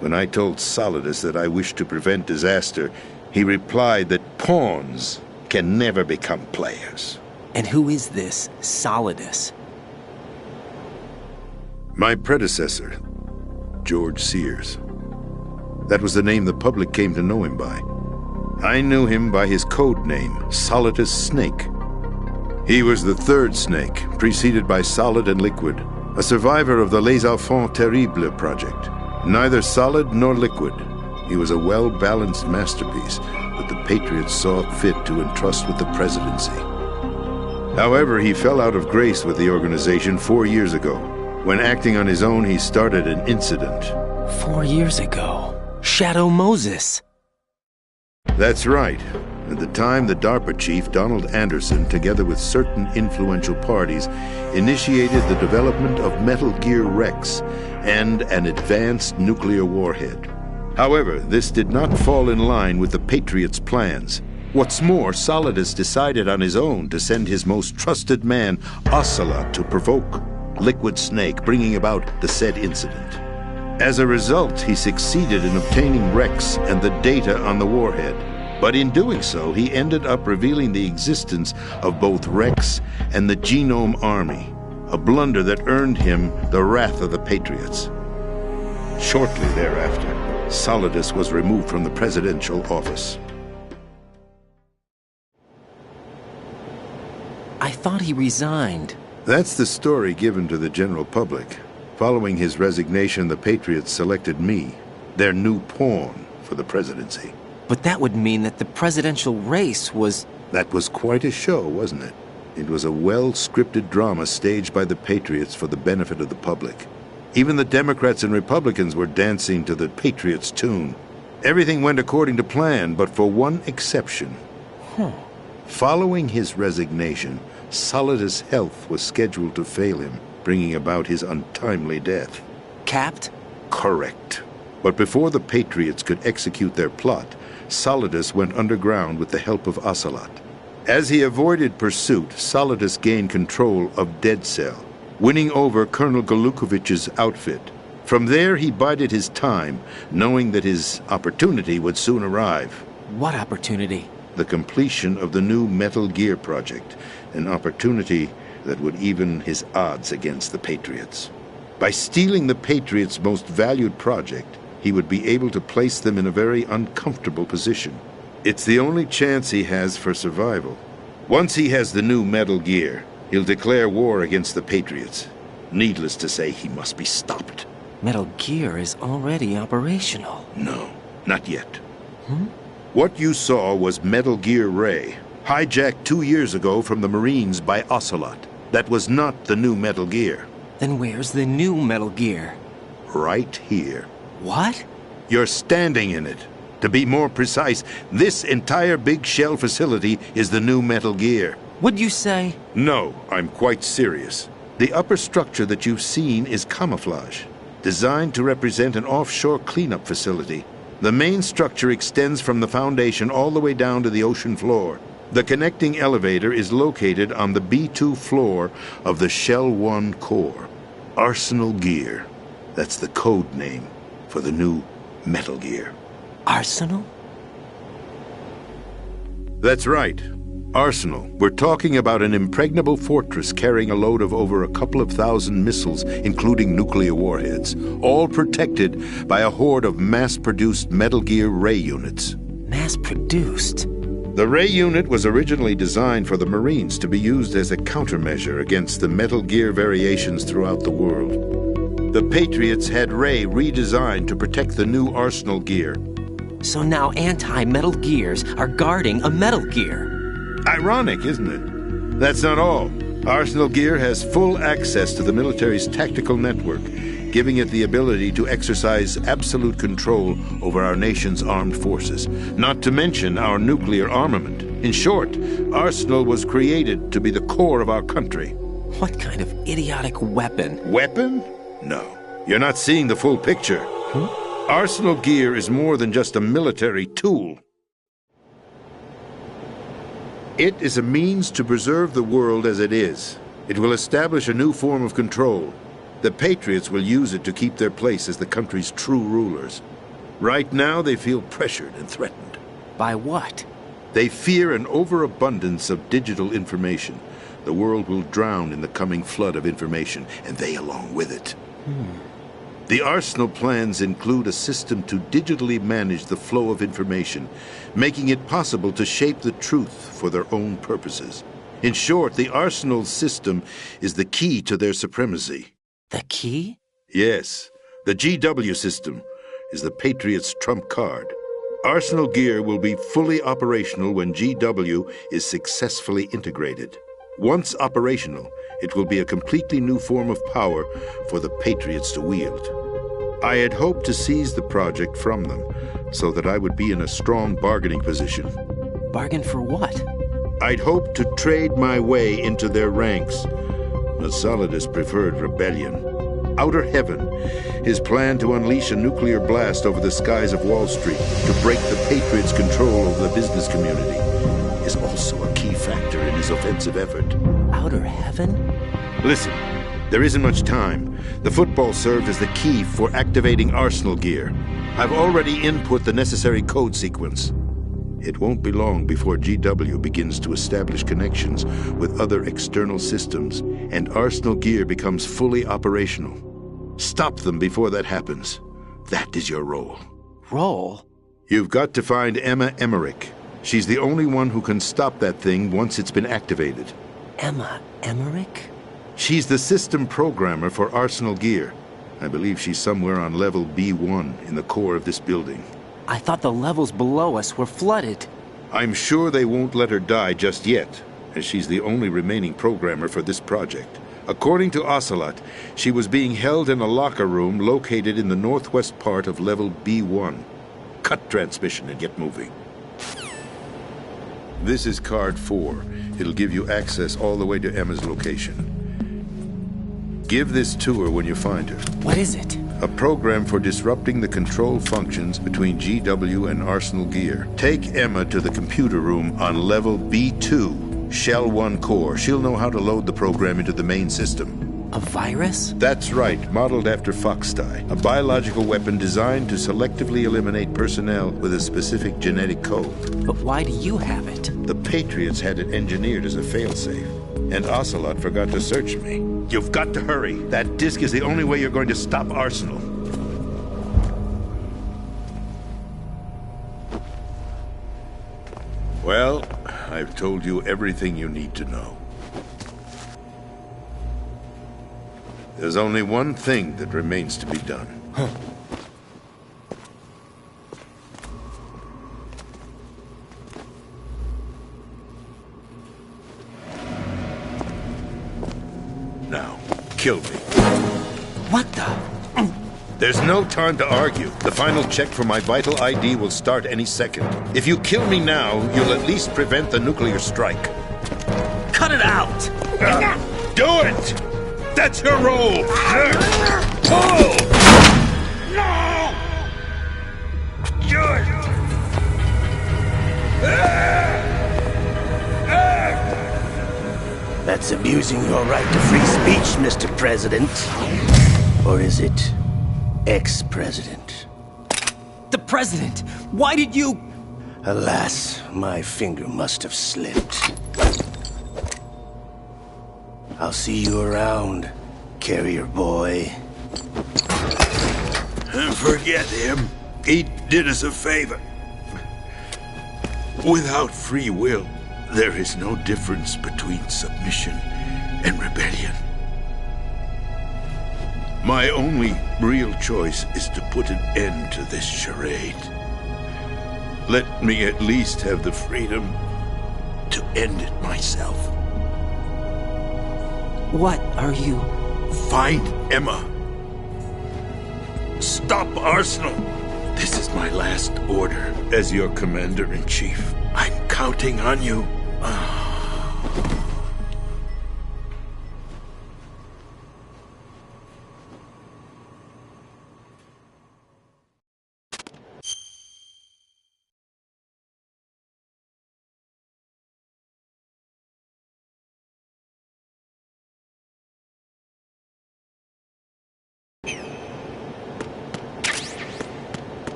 When I told Solidus that I wished to prevent disaster, he replied that pawns can never become players. And who is this Solidus? My predecessor, George Sears. That was the name the public came to know him by. I knew him by his code name, Solidus Snake. He was the third snake, preceded by Solid and Liquid, a survivor of the Les Enfants Terribles project. Neither solid nor liquid, he was a well-balanced masterpiece that the Patriots saw fit to entrust with the presidency. However, he fell out of grace with the organization 4 years ago. When acting on his own, he started an incident. 4 years ago? Shadow Moses! That's right. At the time, the DARPA chief, Donald Anderson, together with certain influential parties, initiated the development of Metal Gear Rex and an advanced nuclear warhead. However, this did not fall in line with the Patriots' plans. What's more, Solidus decided on his own to send his most trusted man, Ocelot, to provoke Liquid Snake, bringing about the said incident. As a result, he succeeded in obtaining Rex and the data on the warhead. But in doing so, he ended up revealing the existence of both Rex and the Genome Army, a blunder that earned him the wrath of the Patriots. Shortly thereafter, Solidus was removed from the presidential office. I thought he resigned. That's the story given to the general public. Following his resignation, the Patriots selected me, their new pawn, for the presidency. But that would mean that the presidential race was... That was quite a show, wasn't it? It was a well-scripted drama staged by the Patriots for the benefit of the public. Even the Democrats and Republicans were dancing to the Patriots' tune. Everything went according to plan, but for one exception. Following his resignation, Solidus' health was scheduled to fail him, bringing about his untimely death. Capped? Correct. But before the Patriots could execute their plot, Solidus went underground with the help of Ocelot. As he avoided pursuit, Solidus gained control of Dead Cell, winning over Colonel Golukovich's outfit. From there, he bided his time, knowing that his opportunity would soon arrive. What opportunity? The completion of the new Metal Gear project, an opportunity that would even his odds against the Patriots. By stealing the Patriots' most valued project, he would be able to place them in a very uncomfortable position. It's the only chance he has for survival. Once he has the new Metal Gear, he'll declare war against the Patriots. Needless to say, he must be stopped. Metal Gear is already operational. No, not yet. What you saw was Metal Gear Ray, hijacked 2 years ago from the Marines by Ocelot. That was not the new Metal Gear. Then where's the new Metal Gear? Right here. What? You're standing in it. To be more precise, this entire big shell facility is the new Metal Gear. What'd you say? No, I'm quite serious. The upper structure that you've seen is camouflage, designed to represent an offshore cleanup facility. The main structure extends from the foundation all the way down to the ocean floor. The connecting elevator is located on the B2 floor of the Shell 1 core. Arsenal Gear. That's the code name for the new Metal Gear. Arsenal? That's right. Arsenal. We're talking about an impregnable fortress carrying a load of over a couple of thousand missiles, including nuclear warheads, all protected by a horde of mass-produced Metal Gear Ray units. Mass-produced? The Ray unit was originally designed for the Marines to be used as a countermeasure against the Metal Gear variations throughout the world. The Patriots had Ray redesigned to protect the new Arsenal gear. So now anti-Metal Gears are guarding a Metal Gear. Ironic, isn't it? That's not all. Arsenal Gear has full access to the military's tactical network, giving it the ability to exercise absolute control over our nation's armed forces, not to mention our nuclear armament. In short, Arsenal was created to be the core of our country. What kind of idiotic weapon? Weapon? No. You're not seeing the full picture. Arsenal Gear is more than just a military tool. It is a means to preserve the world as it is. It will establish a new form of control. The Patriots will use it to keep their place as the country's true rulers. Right now, they feel pressured and threatened. By what? They fear an overabundance of digital information. The world will drown in the coming flood of information, and they along with it. The Arsenal plans include a system to digitally manage the flow of information, making it possible to shape the truth for their own purposes. In short, the Arsenal system is the key to their supremacy. The key? Yes. The GW system is the Patriots' trump card. Arsenal Gear will be fully operational when GW is successfully integrated. Once operational, it will be a completely new form of power for the Patriots to wield. I had hoped to seize the project from them, so that I would be in a strong bargaining position. Bargain for what? I'd hoped to trade my way into their ranks. But Solidus preferred rebellion. Outer Heaven, his plan to unleash a nuclear blast over the skies of Wall Street to break the Patriots' control over the business community, is also a key factor in his offensive effort. Outer Heaven? Listen, there isn't much time. The football served as the key for activating Arsenal Gear. I've already input the necessary code sequence. It won't be long before GW begins to establish connections with other external systems, and Arsenal Gear becomes fully operational. Stop them before that happens. That is your role. Role? You've got to find Emma Emmerich. She's the only one who can stop that thing once it's been activated. Emma Emmerich? She's the system programmer for Arsenal Gear. I believe she's somewhere on level B1 in the core of this building. I thought the levels below us were flooded. I'm sure they won't let her die just yet, as she's the only remaining programmer for this project. According to Ocelot, she was being held in a locker room located in the northwest part of level B1. Cut transmission and get moving. This is card 4. It'll give you access all the way to Emma's location. Give this to her when you find her. What is it? A program for disrupting the control functions between GW and Arsenal Gear. Take Emma to the computer room on level B2, Shell 1 core. She'll know how to load the program into the main system. A virus? That's right, modeled after Foxdie, a biological weapon designed to selectively eliminate personnel with a specific genetic code. But why do you have it? The Patriots had it engineered as a failsafe, and Ocelot forgot to search me. You've got to hurry. That disk is the only way you're going to stop Arsenal. Well, I've told you everything you need to know. There's only one thing that remains to be done. Now, kill me. What the? There's no time to argue. The final check for my vital ID will start any second. If you kill me now, you'll at least prevent the nuclear strike. Cut it out! Do it! That's your role! Pull! No! Do it! That's abusing your right to free speech, Mr. President. Or is it ex-president? The president! Why did you... Alas, my finger must have slipped. I'll see you around, carrier boy. Forget him. He did us a favor. Without free will, there is no difference between submission and rebellion. My only real choice is to put an end to this charade. Let me at least have the freedom to end it myself. What are you... Find Emma. Stop Arsenal. This is my last order as your commander-in-chief. I'm counting on you.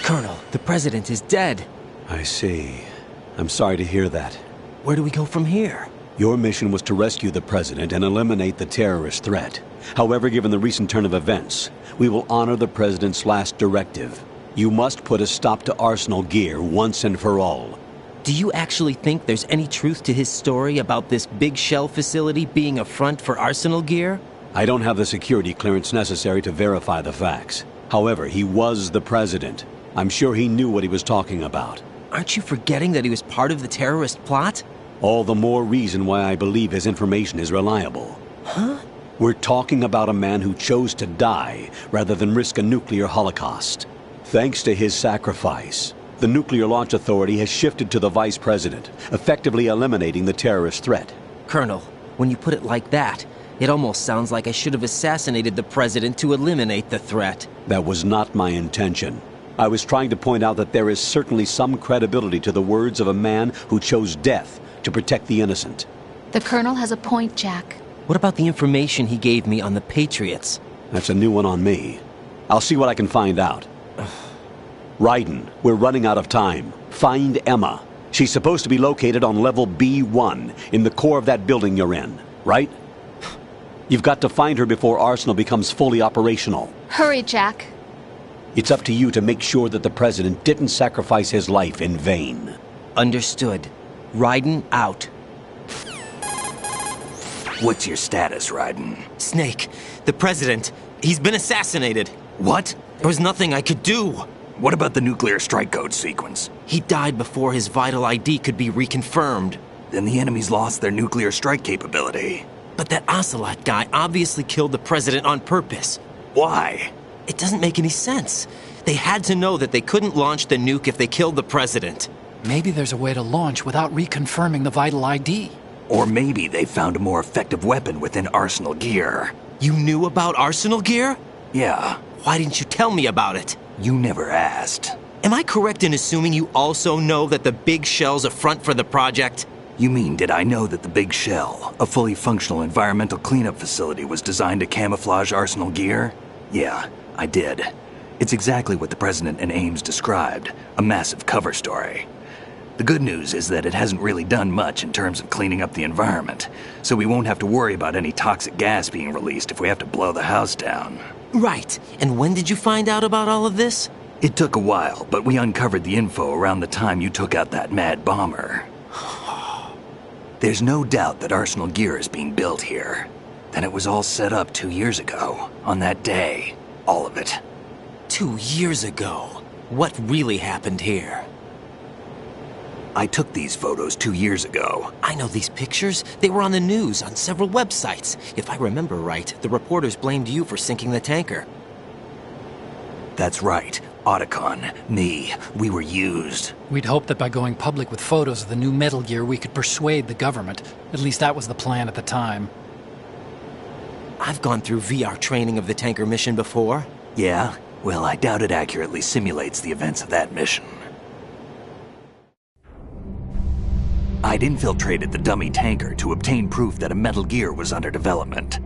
Colonel, the president is dead. I see. I'm sorry to hear that. Where do we go from here? Your mission was to rescue the president and eliminate the terrorist threat. However, given the recent turn of events, we will honor the president's last directive. You must put a stop to Arsenal Gear once and for all. Do you actually think there's any truth to his story about this big shell facility being a front for Arsenal Gear? I don't have the security clearance necessary to verify the facts. However, he was the president. I'm sure he knew what he was talking about. Aren't you forgetting that he was part of the terrorist plot? All the more reason why I believe his information is reliable. Huh? We're talking about a man who chose to die rather than risk a nuclear holocaust. Thanks to his sacrifice, the Nuclear Launch Authority has shifted to the vice president, effectively eliminating the terrorist threat. Colonel, when you put it like that, it almost sounds like I should have assassinated the president to eliminate the threat. That was not my intention. I was trying to point out that there is certainly some credibility to the words of a man who chose death to protect the innocent. The Colonel has a point, Jack. What about the information he gave me on the Patriots? That's a new one on me. I'll see what I can find out. Raiden, we're running out of time. Find Emma. She's supposed to be located on level B1, in the core of that building you're in, right? You've got to find her before Arsenal becomes fully operational. Hurry, Jack. It's up to you to make sure that the president didn't sacrifice his life in vain. Understood. Raiden out. What's your status, Raiden? Snake, the president, he's been assassinated. What? There was nothing I could do. What about the nuclear strike code sequence? He died before his vital ID could be reconfirmed. Then the enemy's lost their nuclear strike capability. But that Ocelot guy obviously killed the president on purpose. Why? It doesn't make any sense. They had to know that they couldn't launch the nuke if they killed the president. Maybe there's a way to launch without reconfirming the vital ID. Or maybe they found a more effective weapon within Arsenal Gear. You knew about Arsenal Gear? Yeah. Why didn't you tell me about it? You never asked. Am I correct in assuming you also know that the Big Shell's a front for the project? You mean, did I know that the Big Shell, a fully functional environmental cleanup facility, was designed to camouflage Arsenal Gear? Yeah, I did. It's exactly what the President and Ames described, a massive cover story. The good news is that it hasn't really done much in terms of cleaning up the environment, so we won't have to worry about any toxic gas being released if we have to blow the house down. Right. And when did you find out about all of this? It took a while, but we uncovered the info around the time you took out that mad bomber. There's no doubt that Arsenal Gear is being built here. Then it was all set up 2 years ago, on that day. All of it. 2 years ago? What really happened here? I took these photos 2 years ago. I know these pictures. They were on the news, on several websites. If I remember right, the reporters blamed you for sinking the tanker. That's right. Otacon, me, we were used. We'd hoped that by going public with photos of the new Metal Gear, we could persuade the government. At least that was the plan at the time. I've gone through VR training of the tanker mission before. Yeah? Well, I doubt it accurately simulates the events of that mission. I'd infiltrated the dummy tanker to obtain proof that a Metal Gear was under development.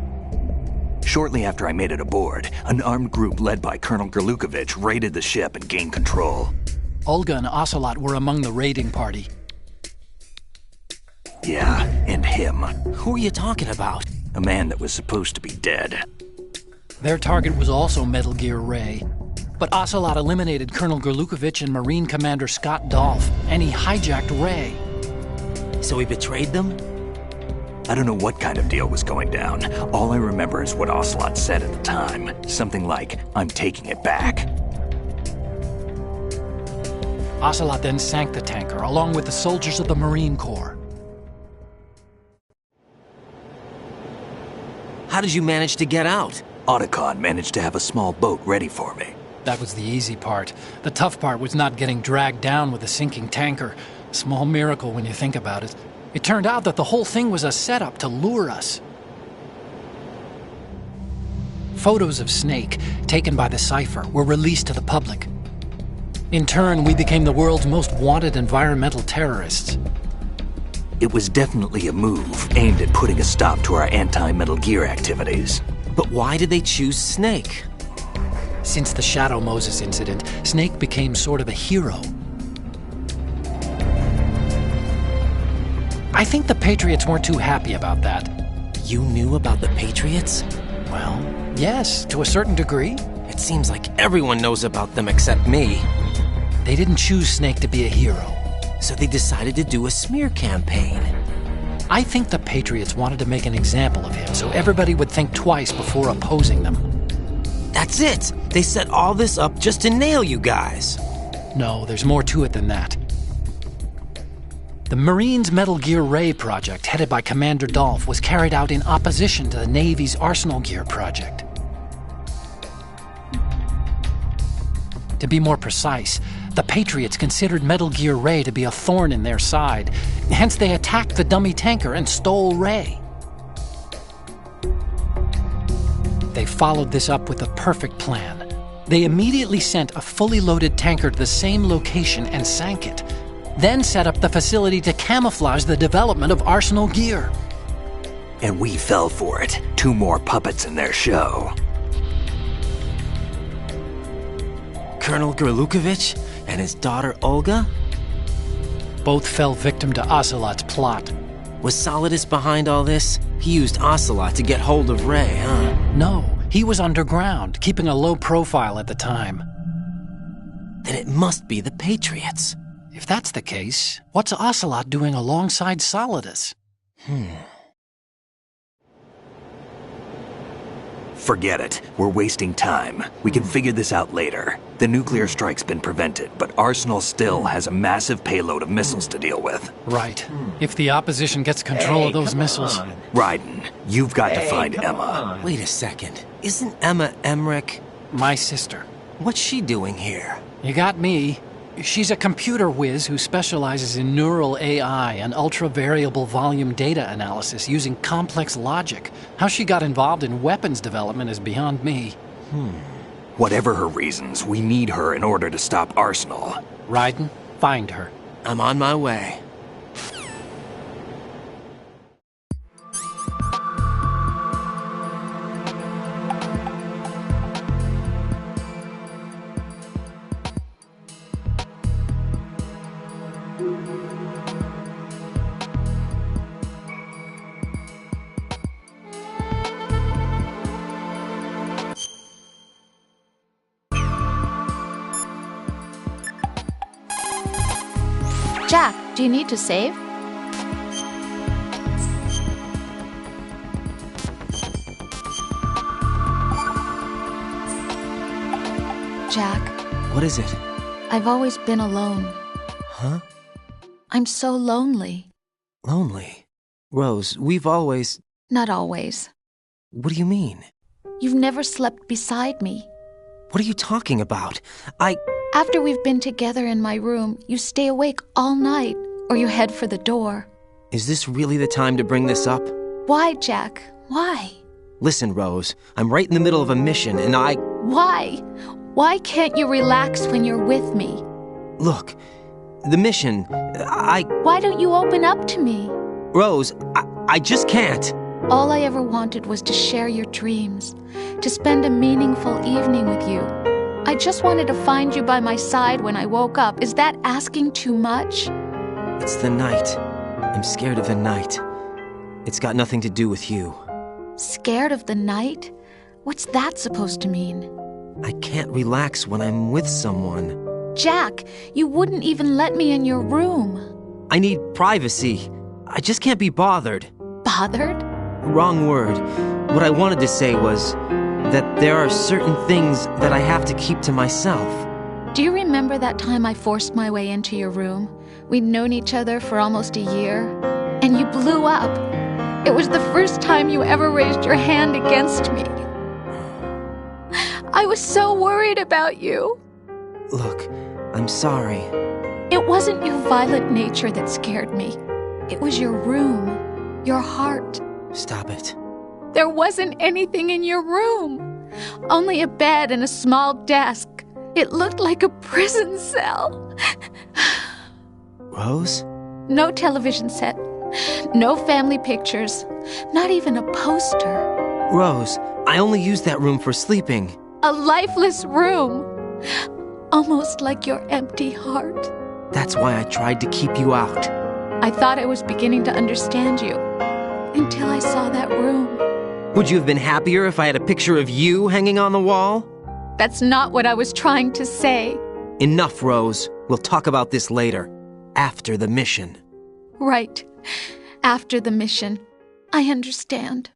Shortly after I made it aboard, an armed group led by Colonel Gerlukovich raided the ship and gained control. Olga and Ocelot were among the raiding party. Yeah, and him. Who are you talking about? A man that was supposed to be dead. Their target was also Metal Gear Ray. But Ocelot eliminated Colonel Gerlukovich and Marine Commander Scott Dolph, and he hijacked Ray. So he betrayed them? I don't know what kind of deal was going down. All I remember is what Ocelot said at the time. Something like, "I'm taking it back." Ocelot then sank the tanker, along with the soldiers of the Marine Corps. How did you manage to get out? Otacon managed to have a small boat ready for me. That was the easy part. The tough part was not getting dragged down with a sinking tanker. Small miracle when you think about it. It turned out that the whole thing was a setup to lure us. Photos of Snake, taken by the Cypher, were released to the public. In turn, we became the world's most wanted environmental terrorists. It was definitely a move aimed at putting a stop to our anti-Metal Gear activities. But why did they choose Snake? Since the Shadow Moses incident, Snake became sort of a hero. I think the Patriots weren't too happy about that. You knew about the Patriots? Well, yes, to a certain degree. It seems like everyone knows about them except me. They didn't choose Snake to be a hero. So they decided to do a smear campaign. I think the Patriots wanted to make an example of him so everybody would think twice before opposing them. That's it! They set all this up just to nail you guys. No, there's more to it than that. The Marines' Metal Gear Ray project, headed by Commander Dolph, was carried out in opposition to the Navy's Arsenal Gear project. To be more precise, the Patriots considered Metal Gear Ray to be a thorn in their side. Hence, they attacked the dummy tanker and stole Ray. They followed this up with a perfect plan. They immediately sent a fully loaded tanker to the same location and sank it. Then set up the facility to camouflage the development of Arsenal Gear. And we fell for it. 2 more puppets in their show. Colonel Gerlukovich and his daughter Olga? Both fell victim to Ocelot's plot. Was Solidus behind all this? He used Ocelot to get hold of Ray, huh? No, he was underground, keeping a low profile at the time. Then it must be the Patriots. If that's the case, what's Ocelot doing alongside Solidus? Forget it. We're wasting time. We can figure this out later. The nuclear strike's been prevented, but Arsenal still has a massive payload of missiles to deal with. Right. If the opposition gets control of those missiles... Raiden, you've got to find Emma. Wait a second. Isn't Emma Emmerich my sister? What's she doing here? You got me. She's a computer whiz who specializes in neural AI and ultra-variable volume data analysis using complex logic. How she got involved in weapons development is beyond me. Whatever her reasons, we need her in order to stop Arsenal. Raiden, find her. I'm on my way. Jack, do you need to save? Jack. What is it? I've always been alone. Huh? I'm so lonely. Lonely? Rose, we've always... Not always. What do you mean? You've never slept beside me. What are you talking about? After we've been together in my room, you stay awake all night, or you head for the door. Is this really the time to bring this up? Why, Jack? Why? Listen, Rose, I'm right in the middle of a mission, and Why? Why can't you relax when you're with me? Look, the mission, Why don't you open up to me? Rose, I just can't. All I ever wanted was to share your dreams, to spend a meaningful evening with you. I just wanted to find you by my side when I woke up. Is that asking too much? It's the night. I'm scared of the night. It's got nothing to do with you. Scared of the night? What's that supposed to mean? I can't relax when I'm with someone. Jack, you wouldn't even let me in your room. I need privacy. I just can't be bothered. Bothered? Wrong word. What I wanted to say was that there are certain things that I have to keep to myself. Do you remember that time I forced my way into your room? We'd known each other for almost a year, and you blew up. It was the first time you ever raised your hand against me. I was so worried about you. Look, I'm sorry. It wasn't your violent nature that scared me. It was your room, your heart. Stop it. There wasn't anything in your room. Only a bed and a small desk. It looked like a prison cell. Rose? No television set. No family pictures. Not even a poster. Rose, I only use that room for sleeping. A lifeless room. Almost like your empty heart. That's why I tried to keep you out. I thought I was beginning to understand you. Until I saw that room. Would you have been happier if I had a picture of you hanging on the wall? That's not what I was trying to say. Enough, Rose. We'll talk about this later. After the mission. Right. After the mission. I understand.